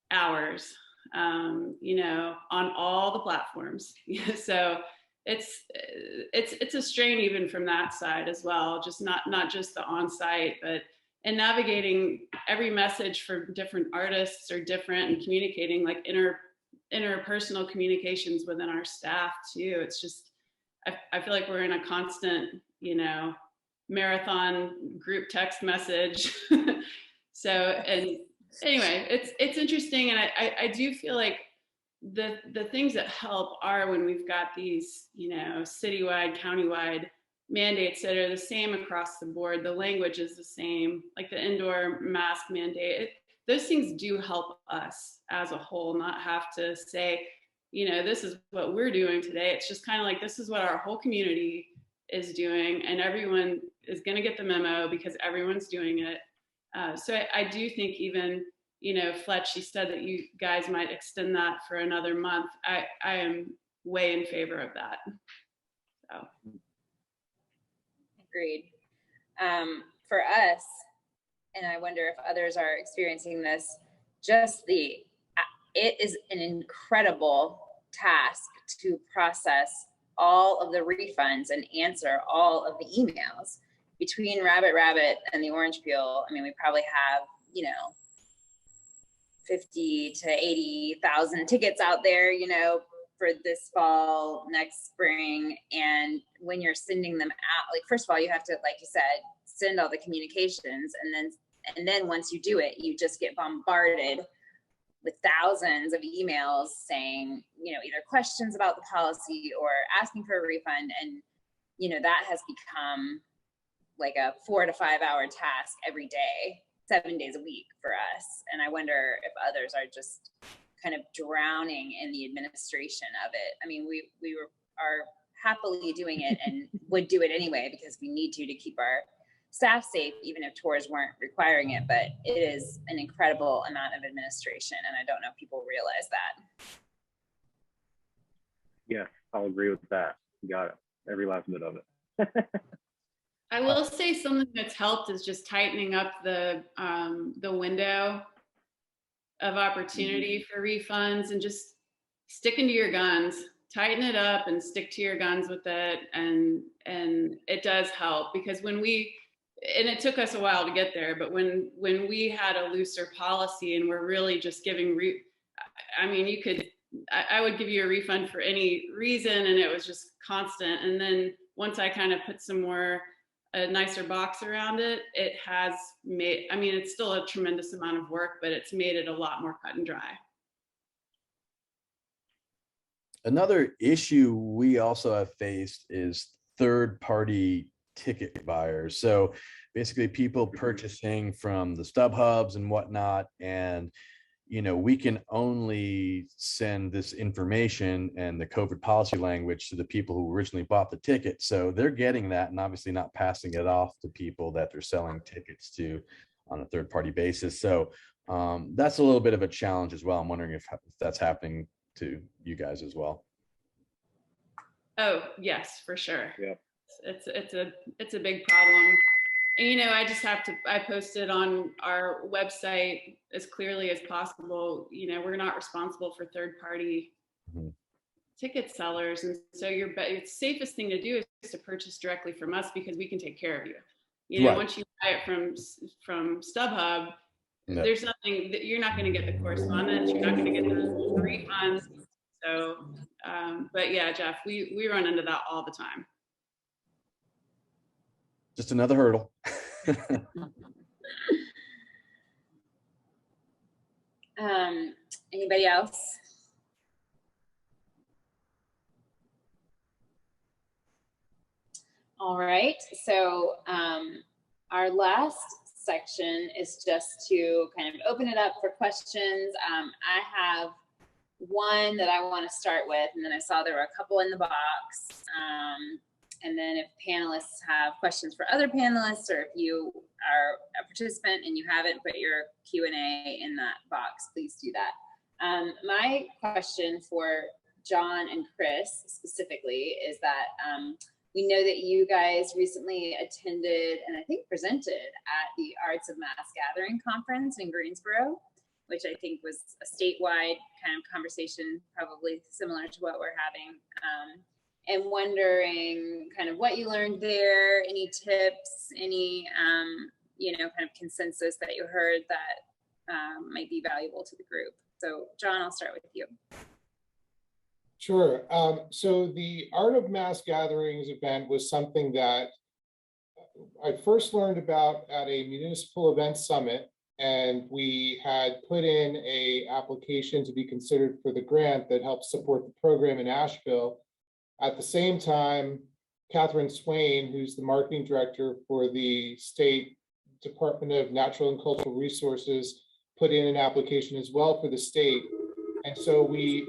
hours, you know, on all the platforms. So it's a strain even from that side as well, just not just the on-site, but and navigating every message for different artists are different, and communicating like interpersonal communications within our staff too. It's just, I feel like we're in a constant, you know, marathon group text message. So, and anyway, it's interesting. And I do feel like the things that help are when we've got these, you know, citywide, countywide mandates that are the same across the board. The language is the same, like the indoor mask mandate. Those things do help us as a whole, not have to say, you know, this is what we're doing today. It's just kind of like, this is what our whole community is doing, and everyone is going to get the memo because everyone's doing it. So I do think even, you know, Fletch, she said that you guys might extend that for another month. I am way in favor of that. So. Agreed. For us, and I wonder if others are experiencing this, it is an incredible task to process all of the refunds and answer all of the emails. Between Rabbit and the Orange Peel, I mean, we probably have, you know, 50 to 80,000 tickets out there, you know, for this fall, next spring. And when you're sending them out, like, first of all, you have to, like you said, send all the communications. And then once you do it, you just get bombarded with thousands of emails saying, you know, either questions about the policy or asking for a refund. And, you know, that has become like a 4 to 5 hour task every day, 7 days a week for us. And I wonder if others are just kind of drowning in the administration of it. I mean, we are happily doing it and would do it anyway because we need to keep our staff safe, even if tours weren't requiring it. But it is an incredible amount of administration, and I don't know if people realize that. Yeah, I'll agree with that. You got it. Every last bit of it. I will say something that's helped is just tightening up the window of opportunity for refunds and just sticking to your guns. Tighten it up and stick to your guns with it, and it does help, because when and it took us a while to get there, but when we had a looser policy and we're really just giving I would give you a refund for any reason, and it was just constant. And then once I kind of put a nicer box around it, it has made, I mean, it's still a tremendous amount of work, but it's made it a lot more cut and dry. Another issue we also have faced is third-party ticket buyers. So basically people purchasing from the StubHubs and whatnot, and we can only send this information and the COVID policy language to the people who originally bought the ticket. So they're getting that and obviously not passing it off to people that they're selling tickets to on a third-party basis. So that's a little bit of a challenge as well. I'm wondering if that's happening to you guys as well. Oh, yes, for sure. Yeah. It's a big problem. And, I posted on our website as clearly as possible, we're not responsible for third-party ticket sellers. And so the safest thing to do is to purchase directly from us, because we can take care of you. Right. Once you buy it from StubHub, No. there's nothing that you're not going to get the correspondence. You're not going to get the refunds. So, but yeah, Jeff, we run into that all the time. Just another hurdle. Anybody else? All right, so our last section is just to kind of open it up for questions. I have one that I want to start with, and then I saw there were a couple in the box. And then if panelists have questions for other panelists, or if you are a participant and you haven't put your Q&A in that box, please do that. My question for John and Chris specifically is that we know that you guys recently attended and I think presented at the Arts of Mass Gathering conference in Greensboro, which I think was a statewide kind of conversation, probably similar to what we're having. And wondering kind of what you learned there, any tips, any, kind of consensus that you heard that might be valuable to the group. So John, I'll start with you. Sure. So the Art of Mass Gatherings event was something that I first learned about at a municipal event summit, and we had put in a application to be considered for the grant that helps support the program in Asheville. At the same time, Catherine Swain, who's the marketing director for the State Department of Natural and Cultural Resources, put in an application as well for the state. And so we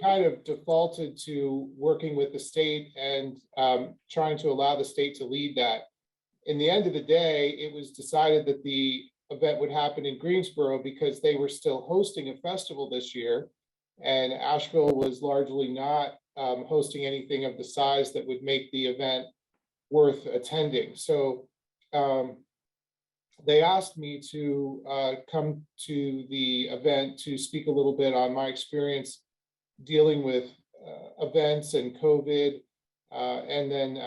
kind of defaulted to working with the state and trying to allow the state to lead that. In the end of the day, it was decided that the event would happen in Greensboro because they were still hosting a festival this year, and Asheville was largely not hosting anything of the size that would make the event worth attending. So they asked me to come to the event to speak a little bit on my experience dealing with events and COVID. And then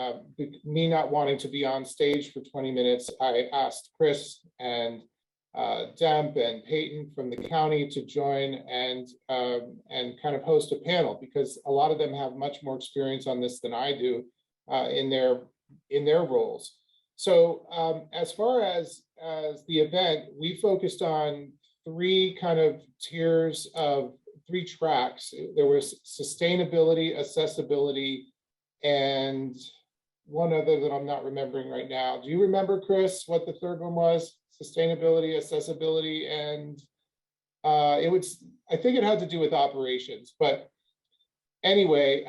me not wanting to be on stage for 20 minutes, I asked Chris and Demp and Peyton from the county to join and kind of host a panel, because a lot of them have much more experience on this than I do in their roles. So as far as the event, we focused on three kind of tiers of three tracks. There was sustainability, accessibility, and one other that I'm not remembering right now. Do you remember, Chris, what the third one was? Sustainability, accessibility, and I think it had to do with operations. But anyway,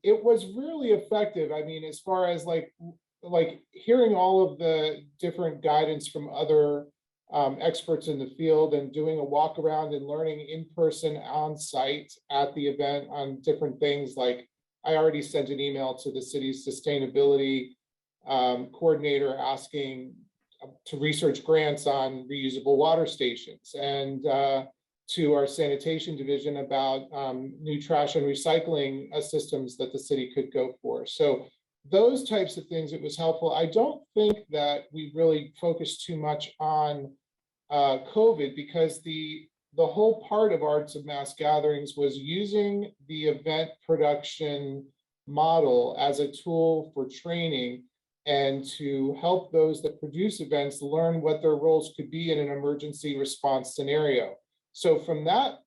it was really effective. I mean, as far as like hearing all of the different guidance from other experts in the field and doing a walk around and learning in person on site at the event on different things. Like I already sent an email to the city's sustainability coordinator asking to research grants on reusable water stations, and to our sanitation division about new trash and recycling systems that the city could go for. So those types of things, it was helpful. I don't think that we really focused too much on COVID, because the whole part of Arts of Mass Gatherings was using the event production model as a tool for training and to help those that produce events learn what their roles could be in an emergency response scenario. So from that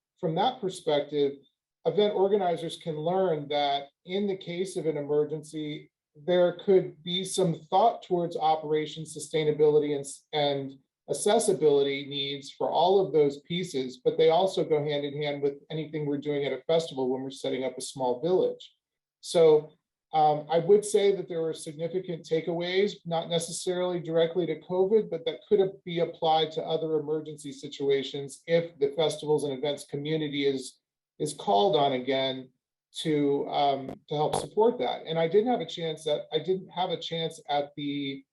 perspective, event organizers can learn that in the case of an emergency, there could be some thought towards operation sustainability and accessibility needs for all of those pieces, but they also go hand in hand with anything we're doing at a festival when we're setting up a small village. So I would say that there were significant takeaways, not necessarily directly to COVID, but that could be applied to other emergency situations if the festivals and events community is called on again to help support that. And I didn't have a chance at the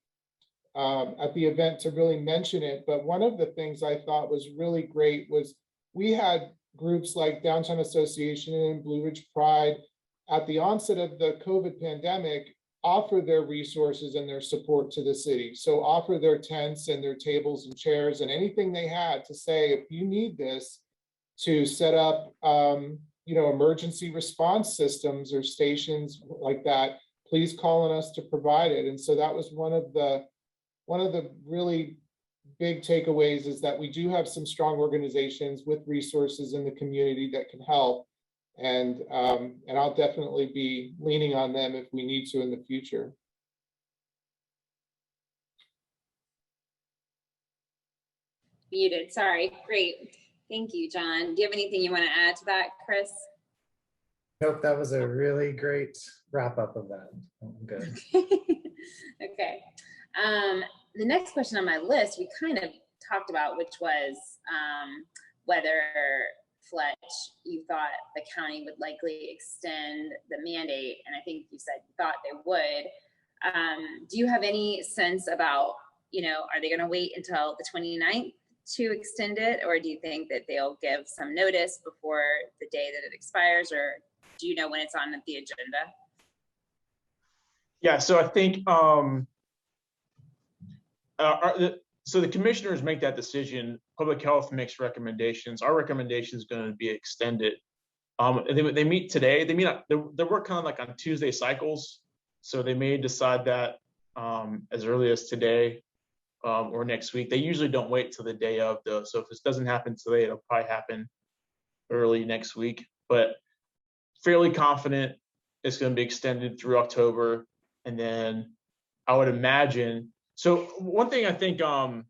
event to really mention it, but one of the things I thought was really great was we had groups like Downtown Association and Blue Ridge Pride at the onset of the COVID pandemic offer their resources and their support to the city. So offer their tents and their tables and chairs and anything they had to say, if you need this to set up, emergency response systems or stations like that, please call on us to provide it. And so that was one of the really big takeaways, is that we do have some strong organizations with resources in the community that can help. And I'll definitely be leaning on them if we need to in the future. Muted, sorry. Great. Thank you, John. Do you have anything you want to add to that, Chris? Nope, that was a really great wrap up of that. I'm good. Okay. The next question on my list, we kind of talked about, which was whether, Fletch, you thought the county would likely extend the mandate, and I think you said you thought they would. Do you have any sense about, are they going to wait until the 29th to extend it, or do you think that they'll give some notice before the day that it expires, or do you know when it's on the agenda? Yeah, so I think so the commissioners make that decision. Public health makes recommendations. Our recommendation is going to be extended. They meet today. They work kind of like on Tuesday cycles, so they may decide that as early as today or next week. They usually don't wait till the day of, though. So if this doesn't happen today, it'll probably happen early next week. But fairly confident it's going to be extended through October, and then I would imagine. So one thing I think kind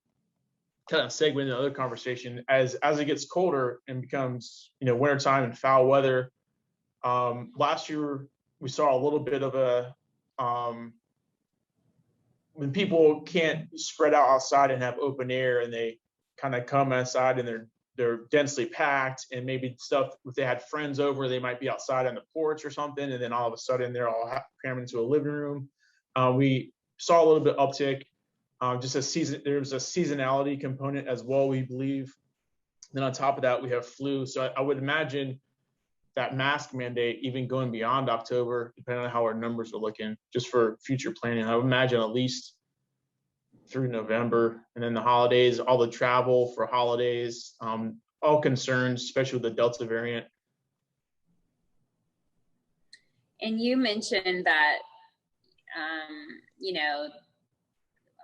of segue into another conversation, as it gets colder and becomes wintertime and foul weather. Last year we saw a little bit of a when people can't spread out outside and have open air, and they kind of come outside and they're densely packed, and maybe stuff, if they had friends over, they might be outside on the porch or something, and then all of a sudden they're all crammed into a living room. We saw a little bit uptick. Just there's a seasonality component as well, we believe. Then on top of that, we have flu. So I would imagine that mask mandate, even going beyond October, depending on how our numbers are looking, just for future planning, I would imagine at least through November. And then the holidays, all the travel for holidays, all concerns, especially with the Delta variant. And you mentioned that,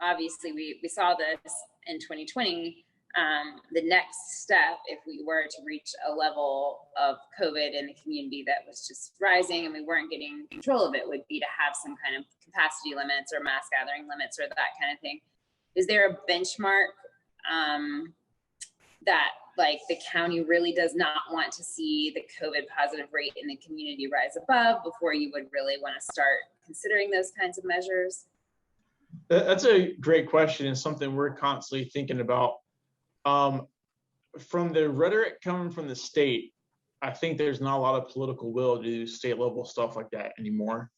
obviously we saw this in 2020. The next step, if we were to reach a level of COVID in the community that was just rising and we weren't getting control of it, would be to have some kind of capacity limits or mass gathering limits or that kind of thing. Is there a benchmark that like the county really does not want to see the COVID positive rate in the community rise above before you would really want to start considering those kinds of measures? That's a great question, and something we're constantly thinking about. From the rhetoric coming from the state, I think there's not a lot of political will to do state level stuff like that anymore.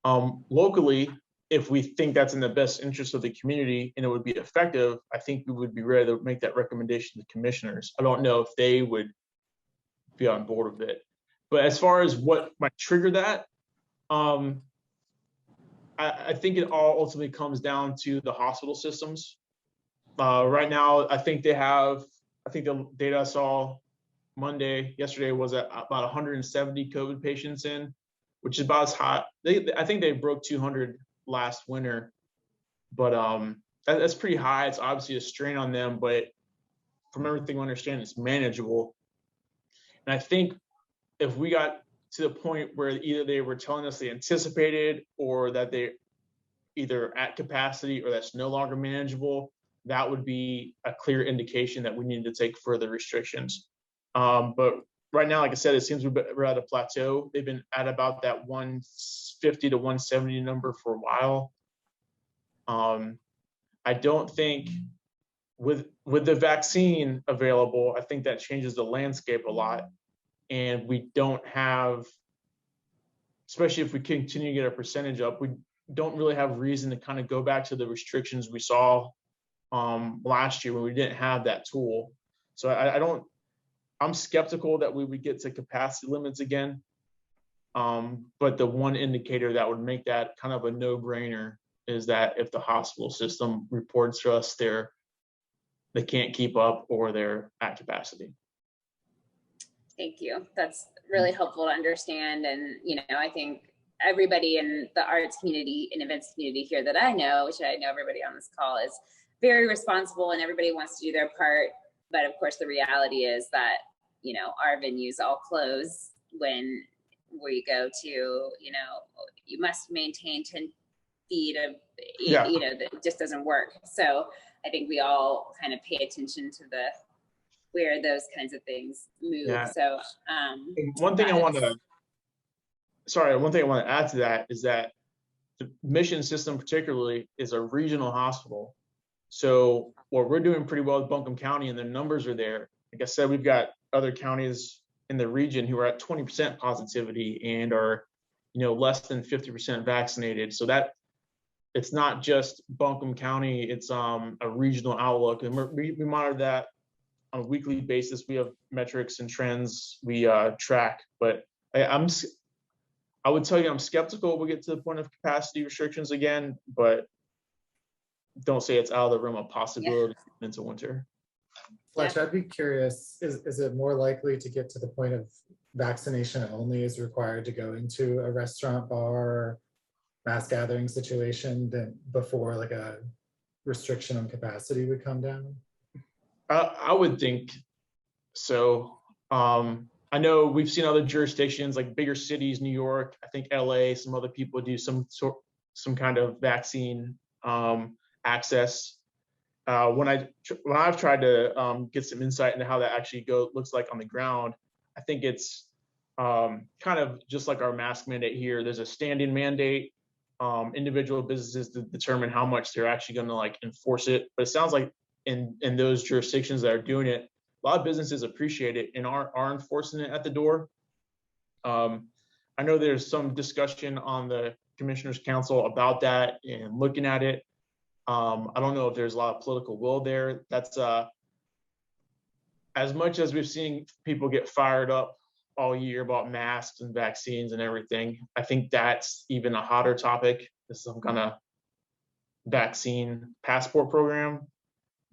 Locally, if we think that's in the best interest of the community and it would be effective, I think we would be ready to make that recommendation to commissioners. I don't know if they would be on board with it. But as far as what might trigger that, I think it all ultimately comes down to the hospital systems. Right now, I think the data I saw yesterday was at about 170 COVID patients in, which is about as high. I think they broke 200 last winter, but that's pretty high. It's obviously a strain on them, but from everything we understand, it's manageable. And I think if we got to the point where either they were telling us they anticipated, or that they either at capacity or that's no longer manageable, that would be a clear indication that we need to take further restrictions. But right now, like I said, it seems we're at a plateau. They've been at about that 150 to 170 number for a while. I don't think with the vaccine available, I think that changes the landscape a lot. And we don't have, especially if we continue to get our percentage up, we don't really have reason to kind of go back to the restrictions we saw last year when we didn't have that tool. So I'm skeptical that we would get to capacity limits again. But the one indicator that would make that kind of a no-brainer is that if the hospital system reports to us they can't keep up or they're at capacity. Thank you. That's really helpful to understand. And, I think everybody in the arts community and events community here that I know, which I know everybody on this call, is very responsible and everybody wants to do their part. But of course, the reality is that, our venues all close when we go to, you must maintain 10 feet of, that just doesn't work. So I think we all kind of pay attention to where those kinds of things move. Yeah. So one thing I want to add to that is that the Mission system particularly is a regional hospital. So what we're doing pretty well with Buncombe County, and the numbers are there. Like I said, we've got other counties in the region who are at 20% positivity and are, less than 50% vaccinated. So that it's not just Buncombe County, it's a regional outlook. And we monitor that on a weekly basis. We have metrics and trends we track, but I would tell you I'm skeptical we'll get to the point of capacity restrictions again, but don't say it's out of the realm of possibility into winter. Fletcher, I'd be curious, is it more likely to get to the point of vaccination only is required to go into a restaurant, bar, mass gathering situation than before like a restriction on capacity would come down? I would think so. I know we've seen other jurisdictions like bigger cities, New York, I think LA, some other people do some kind of vaccine access. When I've tried to get some insight into how that actually looks like on the ground, I think it's kind of just like our mask mandate here. There's a standing mandate. Individual businesses to determine how much they're actually going to enforce it. But it sounds like in those jurisdictions that are doing it, a lot of businesses appreciate it and are enforcing it at the door. I know there's some discussion on the Commissioners Council about that and looking at it. I don't know if there's a lot of political will there. That's as much as we've seen people get fired up all year about masks and vaccines and everything. I think that's even a hotter topic. This is some kind of vaccine passport program.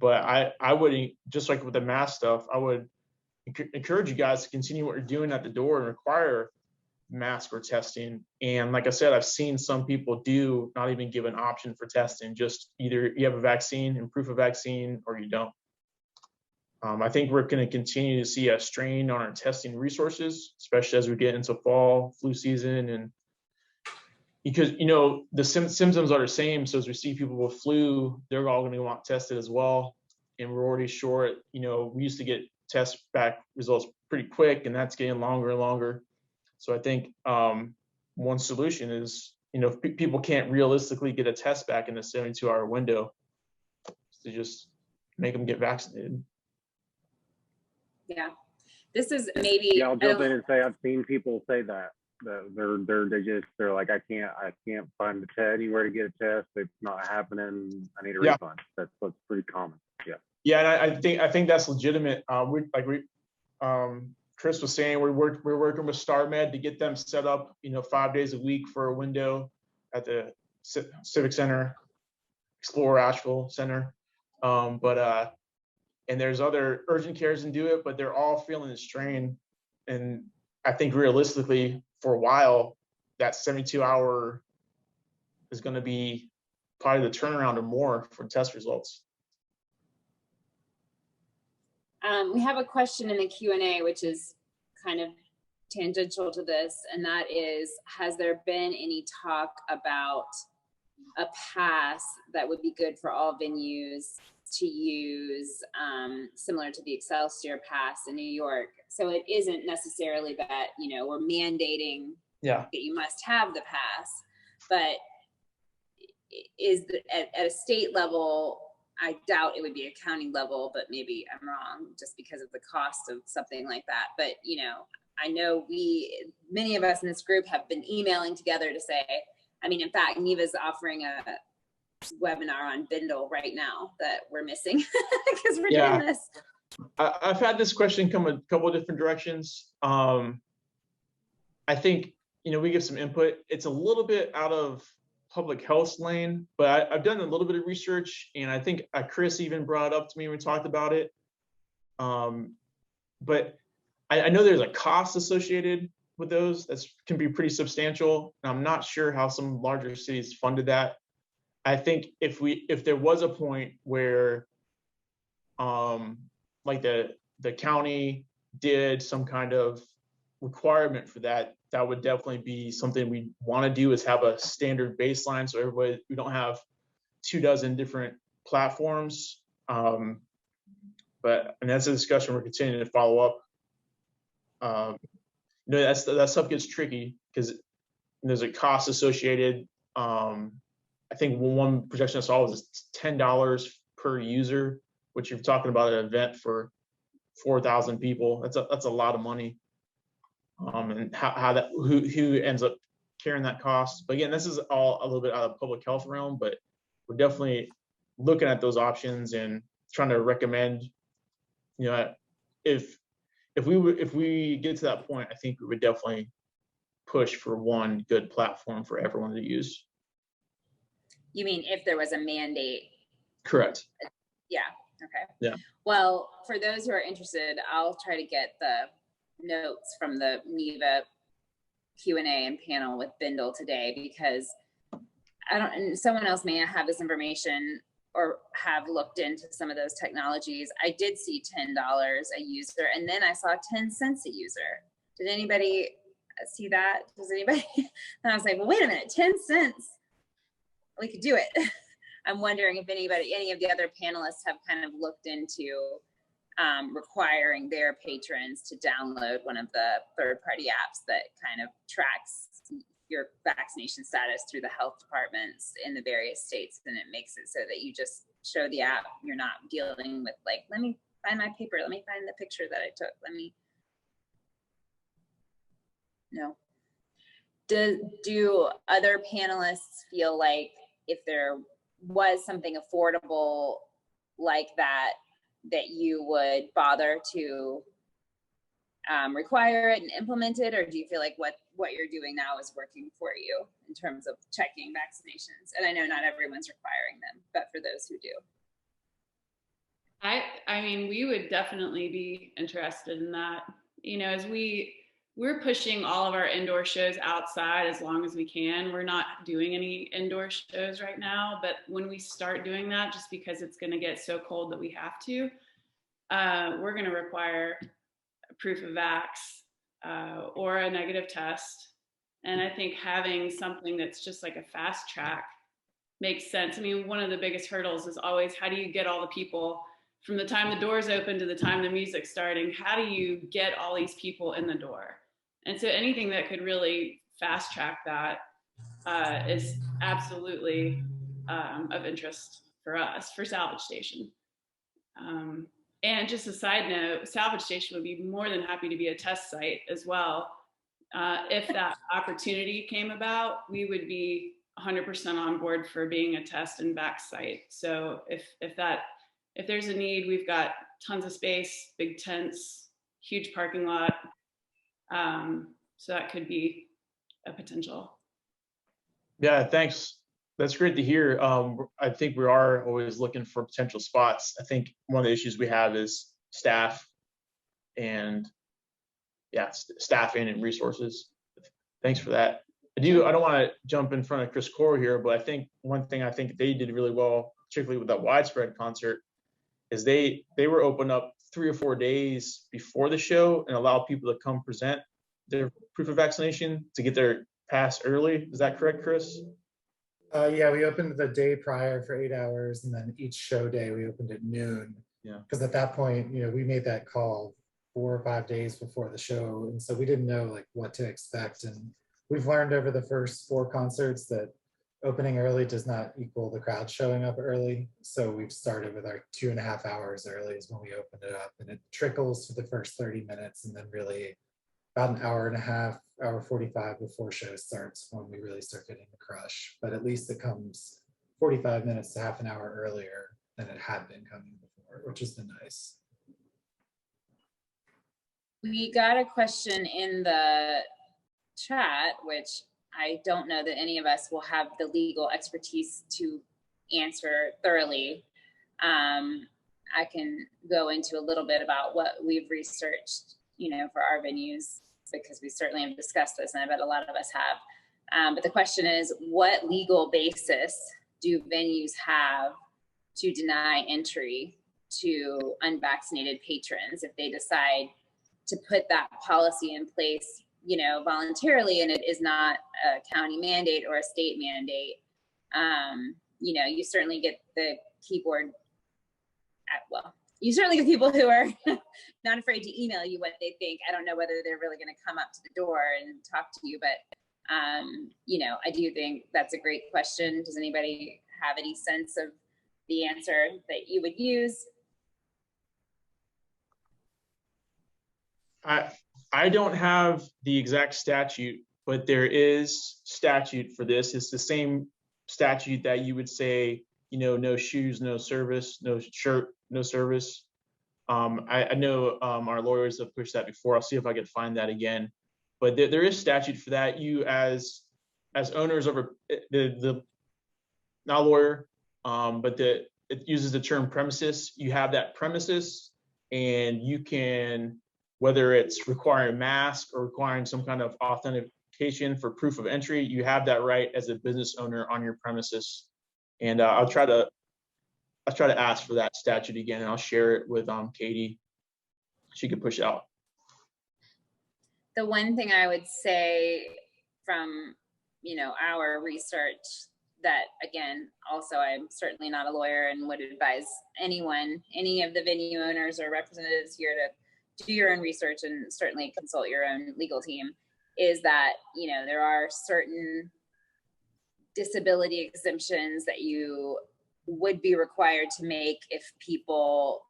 But I would, just like with the mask stuff, I would encourage you guys to continue what you're doing at the door and require mask or testing. And like I said, I've seen some people do not even give an option for testing, just either you have a vaccine and proof of vaccine or you don't. I think we're going to continue to see a strain on our testing resources, especially as we get into fall flu season. And because, the symptoms are the same. So as we see people with flu, they're all going to want tested as well. And we're already short. We used to get test back results pretty quick, and that's getting longer and longer. So I think one solution is, if people can't realistically get a test back in the 72-hour window, to just make them get vaccinated. Yeah, this is maybe. Yeah, I'll jump in and say I've seen people say that they're like, I can't find the test anywhere to get a test. It's not happening. I need a refund. That's pretty common. Yeah. Yeah, and I think that's legitimate. Chris was saying we're working with StarMed to get them set up, 5 days a week for a window at the Civic Center, Explore Asheville Center. And there's other urgent cares and do it, but they're all feeling the strain. And I think realistically, for a while, that 72-hour is going to be probably the turnaround or more for test results. We have a question in the Q&A, which is kind of tangential to this, and that is, has there been any talk about a pass that would be good for all venues to use, similar to the Excelsior pass in New York. So it isn't necessarily that, you know, we're mandating that you must have the pass, but at a state level, I doubt it would be a county level, but maybe I'm wrong just because of the cost of something like that. But, you know, I know many of us in this group have been emailing together to say, I mean, in fact, Neva's offering a webinar on Bindle right now that we're missing because we're doing this. I've had this question come a couple of different directions. I think, you know, we give some input. It's a little bit out of public health lane, but I've done a little bit of research, and I think Chris even brought it up to me when we talked about it. But I know there's a cost associated with those that can be pretty substantial. And I'm not sure how some larger cities funded that. I think if there was a point where like the we did some kind of requirement for that, that would definitely be something we want to do, is have a standard baseline so everybody, we don't have 24 different platforms. And that's a discussion we're continuing to follow up. You know, that stuff gets tricky because there's a cost associated. I think one projection I saw was $10 per user, which you're talking about an event for 4,000 people. That's a lot of money. And who ends up carrying that cost. But again, this is all a little bit out of public health realm, but we're definitely looking at those options and trying to recommend, you know, if we get to that point, I think we would definitely push for one good platform for everyone to use. You mean if there was a mandate? Correct. Yeah. Okay. Yeah. Well, for those who are interested, I'll try to get the notes from the NEVA Q&A and panel with Bindle today, because and someone else may have this information or have looked into some of those technologies. I did see $10 a user, and then I saw 10 cents a user. Did anybody see that? Does anybody? And I was like, well, wait a minute, 10 cents. We could do it. I'm wondering if any of the other panelists have kind of looked into requiring their patrons to download one of the third-party apps that kind of tracks your vaccination status through the health departments in the various states, and it makes it so that you just show the app. You're not dealing with like, let me find my paper, let me find the picture that I took, no. Do other panelists feel like if there was something affordable like that, that you would bother to require it and implement it, or do you feel like what you're doing now is working for you in terms of checking vaccinations? And I know not everyone's requiring them, but for those who do. I mean, we would definitely be interested in that. You know, as we're pushing all of our indoor shows outside as long as we can. We're not doing any indoor shows right now, but when we start doing that, just because it's going to get so cold that we have to, we're going to require a proof of vax or a negative test. And I think having something that's just like a fast track makes sense. I mean, one of the biggest hurdles is always, how do you get all the people from the time the doors open to the time the music's starting? How do you get all these people in the door? And so anything that could really fast track that is absolutely of interest for us, for Salvage Station. And just a side note, Salvage Station would be more than happy to be a test site as well. If that opportunity came about, we would be 100% on board for being a test and vac site. So if there's a need, we've got tons of space, big tents, huge parking lot. So that could be a potential. Yeah, thanks. That's great to hear. I think we are always looking for potential spots. I think one of the issues we have is staff and staffing and resources. Thanks for that. I don't want to jump in front of Chris Core here, but I think one thing I think they did really well, particularly with that widespread concert, is they were open up 3 or 4 days before the show and allow people to come present their proof of vaccination to get their pass early. Is that correct, Chris? Yeah, we opened the day prior for 8 hours, and then each show day we opened at noon. Yeah. Because at that point, we made that call 4 or 5 days before the show, and so we didn't know like what to expect. And we've learned over the first 4 concerts that opening early does not equal the crowd showing up early. So we've started with our 2.5 hours early is when we opened it up, and it trickles for the first 30 minutes, and then really about an hour and a half, hour 45 before show starts when we really start getting the crush. But at least it comes 45 minutes to half an hour earlier than it had been coming before, which has been nice. We got a question in the chat, which I don't know that any of us will have the legal expertise to answer thoroughly. I can go into a little bit about what we've researched, for our venues, because we certainly have discussed this, and I bet a lot of us have. But the question is, what legal basis do venues have to deny entry to unvaccinated patrons if they decide to put that policy in place, voluntarily, and it is not a county mandate or a state mandate? You certainly get the keyboard you certainly get people who are not afraid to email you what they think. I don't know whether they're really going to come up to the door and talk to you, but I do think that's a great question. Does anybody have any sense of the answer that you would use? I don't have the exact statute, but there is statute for this. It's the same statute that you would say, no shoes, no service, no shirt, no service. I know our lawyers have pushed that before. I'll see if I can find that again. But there is statute for that. You as owners of the not lawyer, but it uses the term premises. You have that premises, and you can, whether it's requiring mask or requiring some kind of authentication for proof of entry, you have that right as a business owner on your premises. And I'll try to ask for that statute again, and I'll share it with Katie. She could push out. The one thing I would say from our research that, again, also I'm certainly not a lawyer and would advise anyone, any of the venue owners or representatives here, to do your own research and certainly consult your own legal team, is that there are certain disability exemptions that you would be required to make if people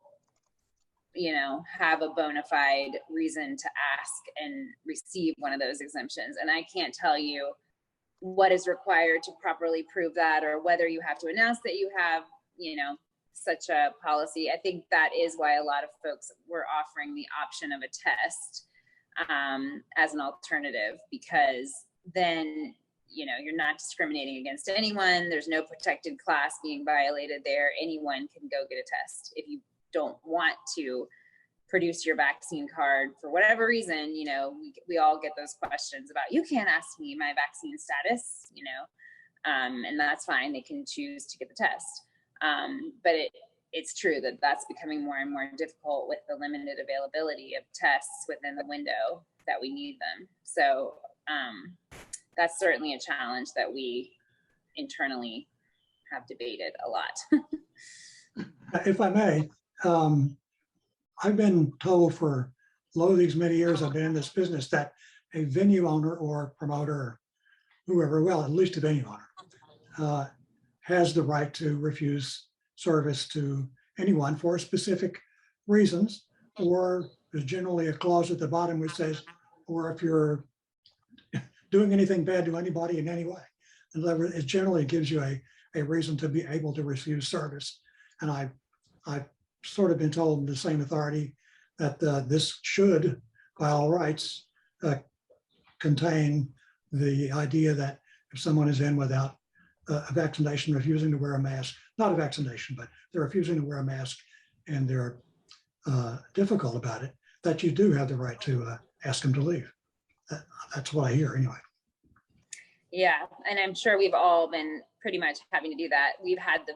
have a bona fide reason to ask and receive one of those exemptions. And I can't tell you what is required to properly prove that, or whether you have to announce that you have such a policy. I think that is why a lot of folks were offering the option of a test as an alternative, because then you're not discriminating against anyone. There's no protected class being violated there. Anyone can go get a test. If you don't want to produce your vaccine card for whatever reason, we all get those questions about, you can't ask me my vaccine status, and that's fine. They can choose to get the test. But it's true that that's becoming more and more difficult with the limited availability of tests within the window that we need them. So that's certainly a challenge that we internally have debated a lot. If I may, I've been told for these many years I've been in this business that a venue owner or promoter, or whoever, at least a venue owner, has the right to refuse service to anyone for specific reasons, or there's generally a clause at the bottom which says, or if you're doing anything bad to anybody in any way. It generally gives you a reason to be able to refuse service. And I've sort of been told the same authority that this should, by all rights, contain the idea that if someone is in without a vaccination, refusing to wear a mask, not a vaccination, but they're refusing to wear a mask and they're difficult about it, that you do have the right to ask them to leave. That's what I hear anyway. Yeah, and I'm sure we've all been pretty much having to do that. We've had the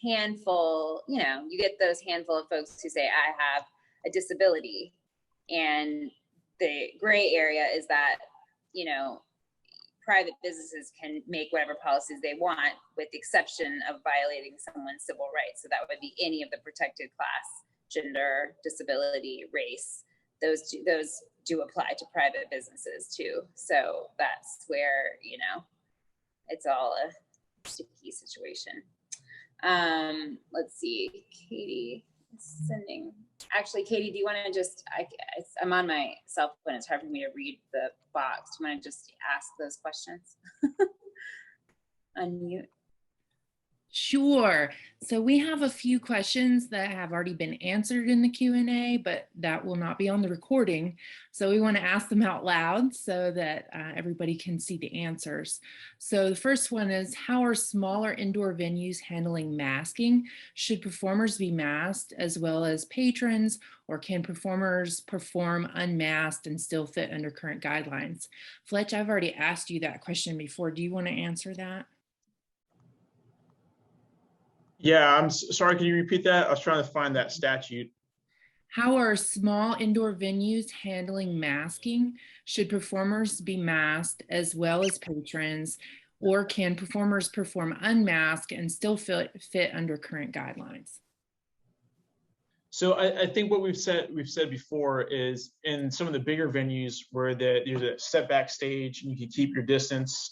handful, you get those handful of folks who say, I have a disability. And the gray area is that, private businesses can make whatever policies they want, with the exception of violating someone's civil rights. So that would be any of the protected class, gender, disability, race. Those do apply to private businesses too. So that's where, you know, it's all a sticky situation. Let's see, Katie is sending. Actually, Katie, do you want to just, I'm on my cell phone, it's hard for me to read the box. Do you want to just ask those questions? Unmute. Sure. So we have a few questions that have already been answered in the Q&A, but that will not be on the recording. So we want to ask them out loud so that everybody can see the answers. So the first one is, how are smaller indoor venues handling masking? Should performers be masked as well as patrons, or can performers perform unmasked and still fit under current guidelines? Fletch, I've already asked you that question before. Do you want to answer that? Yeah, I'm sorry, can you repeat that? I was trying to find that statute. How are small indoor venues handling masking? Should performers be masked as well as patrons, or can performers perform unmasked and still fit under current guidelines? So I think what we've said before is, in some of the bigger venues where there's a setback stage and you can keep your distance,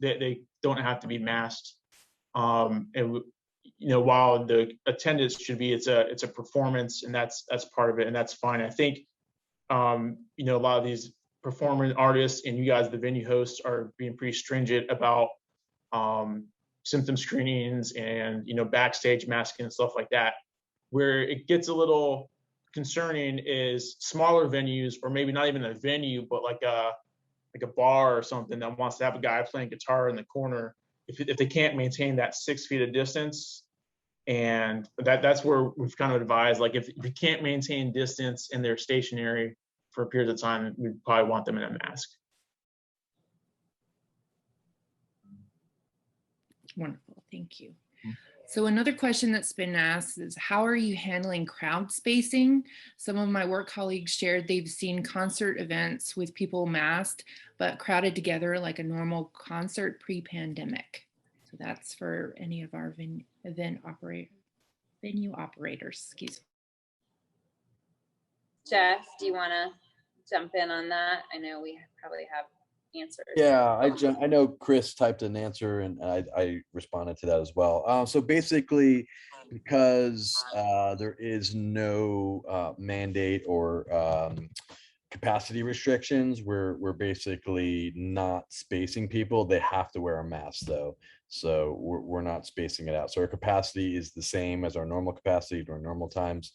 they don't have to be masked. You know, while the attendance should be, it's a performance, and that's part of it, and that's fine. I think you know, a lot of these performing artists and you guys, the venue hosts, are being pretty stringent about symptom screenings and, you know, backstage masking and stuff like that. Where it gets a little concerning is smaller venues, or maybe not even a venue, but like a bar or something that wants to have a guy playing guitar in the corner. If they can't maintain that 6 feet of distance, and that's where we've kind of advised, like, if you can't maintain distance and they're stationary for a period of time, we'd probably want them in a mask. Wonderful, thank you. So another question that's been asked is, how are you handling crowd spacing? Some of my work colleagues shared they've seen concert events with people masked, but crowded together like a normal concert pre-pandemic. So that's for any of our venue operators, excuse me. Jeff, do you want to jump in on that? I know we probably have answers. Yeah, I know Chris typed an answer, and I responded to that as well. So basically, because there is no mandate or capacity restrictions, we're basically not spacing people. They have to wear a mask though, so we're not spacing it out. So our capacity is the same as our normal capacity during normal times,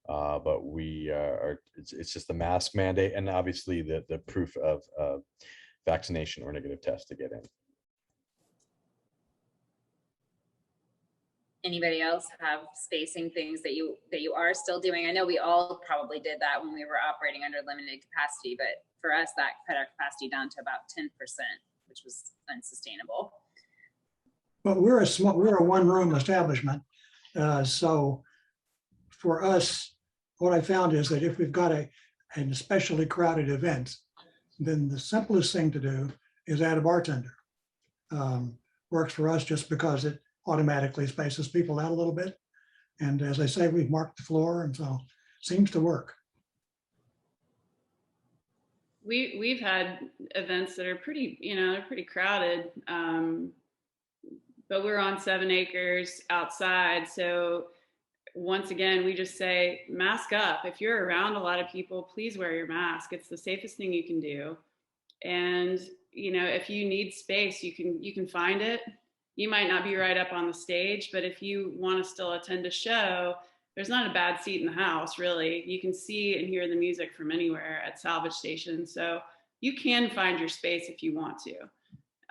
but we it's just the mask mandate, and obviously the proof of vaccination or negative test to get in. Anybody else have spacing things that you are still doing? I know we all probably did that when we were operating under limited capacity, but for us, that cut our capacity down to about 10%, which was unsustainable. But we're a one-room establishment, so for us, what I found is that if we've got an especially crowded event, then the simplest thing to do is add a bartender. Works for us just because it automatically spaces people out a little bit. And as I say, we've marked the floor, and so it seems to work. We've had events that are pretty, you know, they're pretty crowded, but we're on 7 acres outside. So once again, we just say, mask up. If you're around a lot of people, please wear your mask. It's the safest thing you can do. And, you know, if you need space, you can find it. You might not be right up on the stage, but if you want to still attend a show, there's not a bad seat in the house, really. You can see and hear the music from anywhere at Salvage Station. So you can find your space if you want to.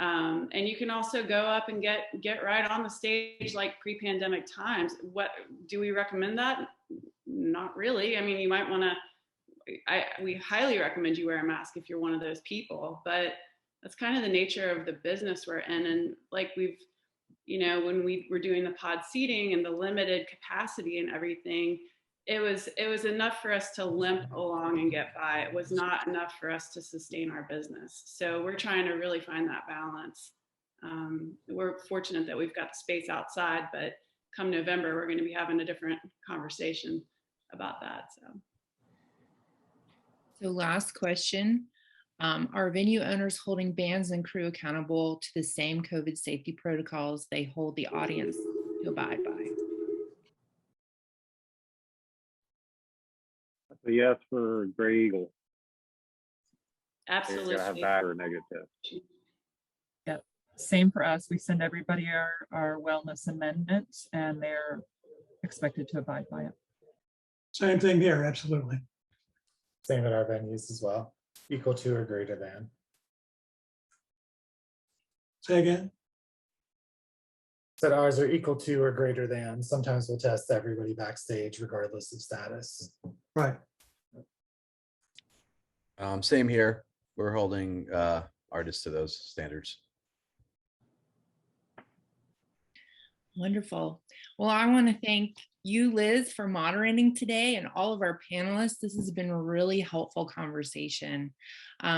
And you can also go up and get right on the stage like pre-pandemic times. What do we recommend that? Not really. I mean, you might want to, we highly recommend you wear a mask if you're one of those people, but that's kind of the nature of the business we're in. And like we've, you know, when we were doing the pod seating and the limited capacity and everything, it was enough for us to limp along and get by. It was not enough for us to sustain our business. So we're trying to really find that balance. We're fortunate that we've got the space outside, but come November, we're going to be having a different conversation about that. So last question. Are venue owners holding bands and crew accountable to the same COVID safety protocols they hold the audience to abide by? That's a yes for Gray Eagle. They Absolutely. gotta have that or negative test. Yep. Same for us. We send everybody our wellness amendments and they're expected to abide by it. Same thing here, absolutely. Same at our venues as well, equal to or greater than. Say again? Said ours are equal to or greater than. Sometimes we'll test everybody backstage regardless of status. Right. Same here. We're holding artists to those standards. Wonderful. Well, I want to thank you, Liz, for moderating today and all of our panelists. This has been a really helpful conversation.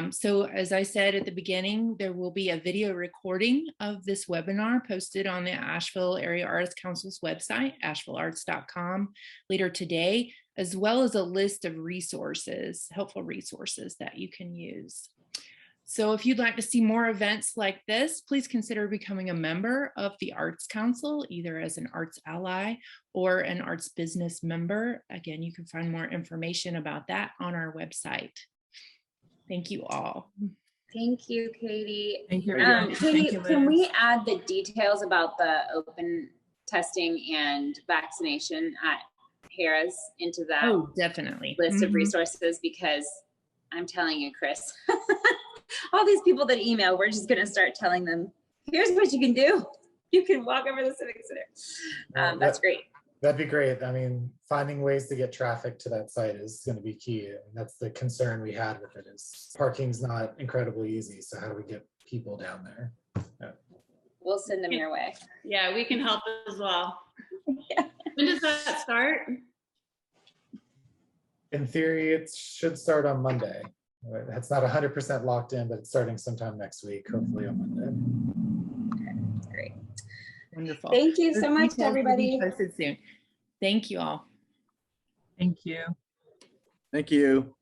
So as I said at the beginning, there will be a video recording of this webinar posted on the Asheville Area Arts Council's website, ashevillearts.com, later today, as well as a list of resources, helpful resources that you can use. So if you'd like to see more events like this, please consider becoming a member of the Arts Council, either as an arts ally or an arts business member. Again, you can find more information about that on our website. Thank you all. Thank you, Katie. Thank you. Katie, Thank you, can Liz. we add the details about the open testing and vaccination at Harrah's into that Oh, definitely. list of resources? Because I'm telling you, Chris, all these people that email, we're just going to start telling them, here's what you can do. You can walk over the Civic Center. That's great. That'd be great. I mean, finding ways to get traffic to that site is going to be key. I mean, that's the concern we had with it is parking's not incredibly easy. So how do we get people down there? Yeah. We'll send them your way. Yeah, we can help as well. Yeah. When does that start? In theory, it should start on Monday. It's not 100% locked in, but it's starting sometime next week, hopefully on Monday. Okay, great. Wonderful. Thank you so Those much, details will be everybody. posted soon. Thank you all. Thank you. Thank you.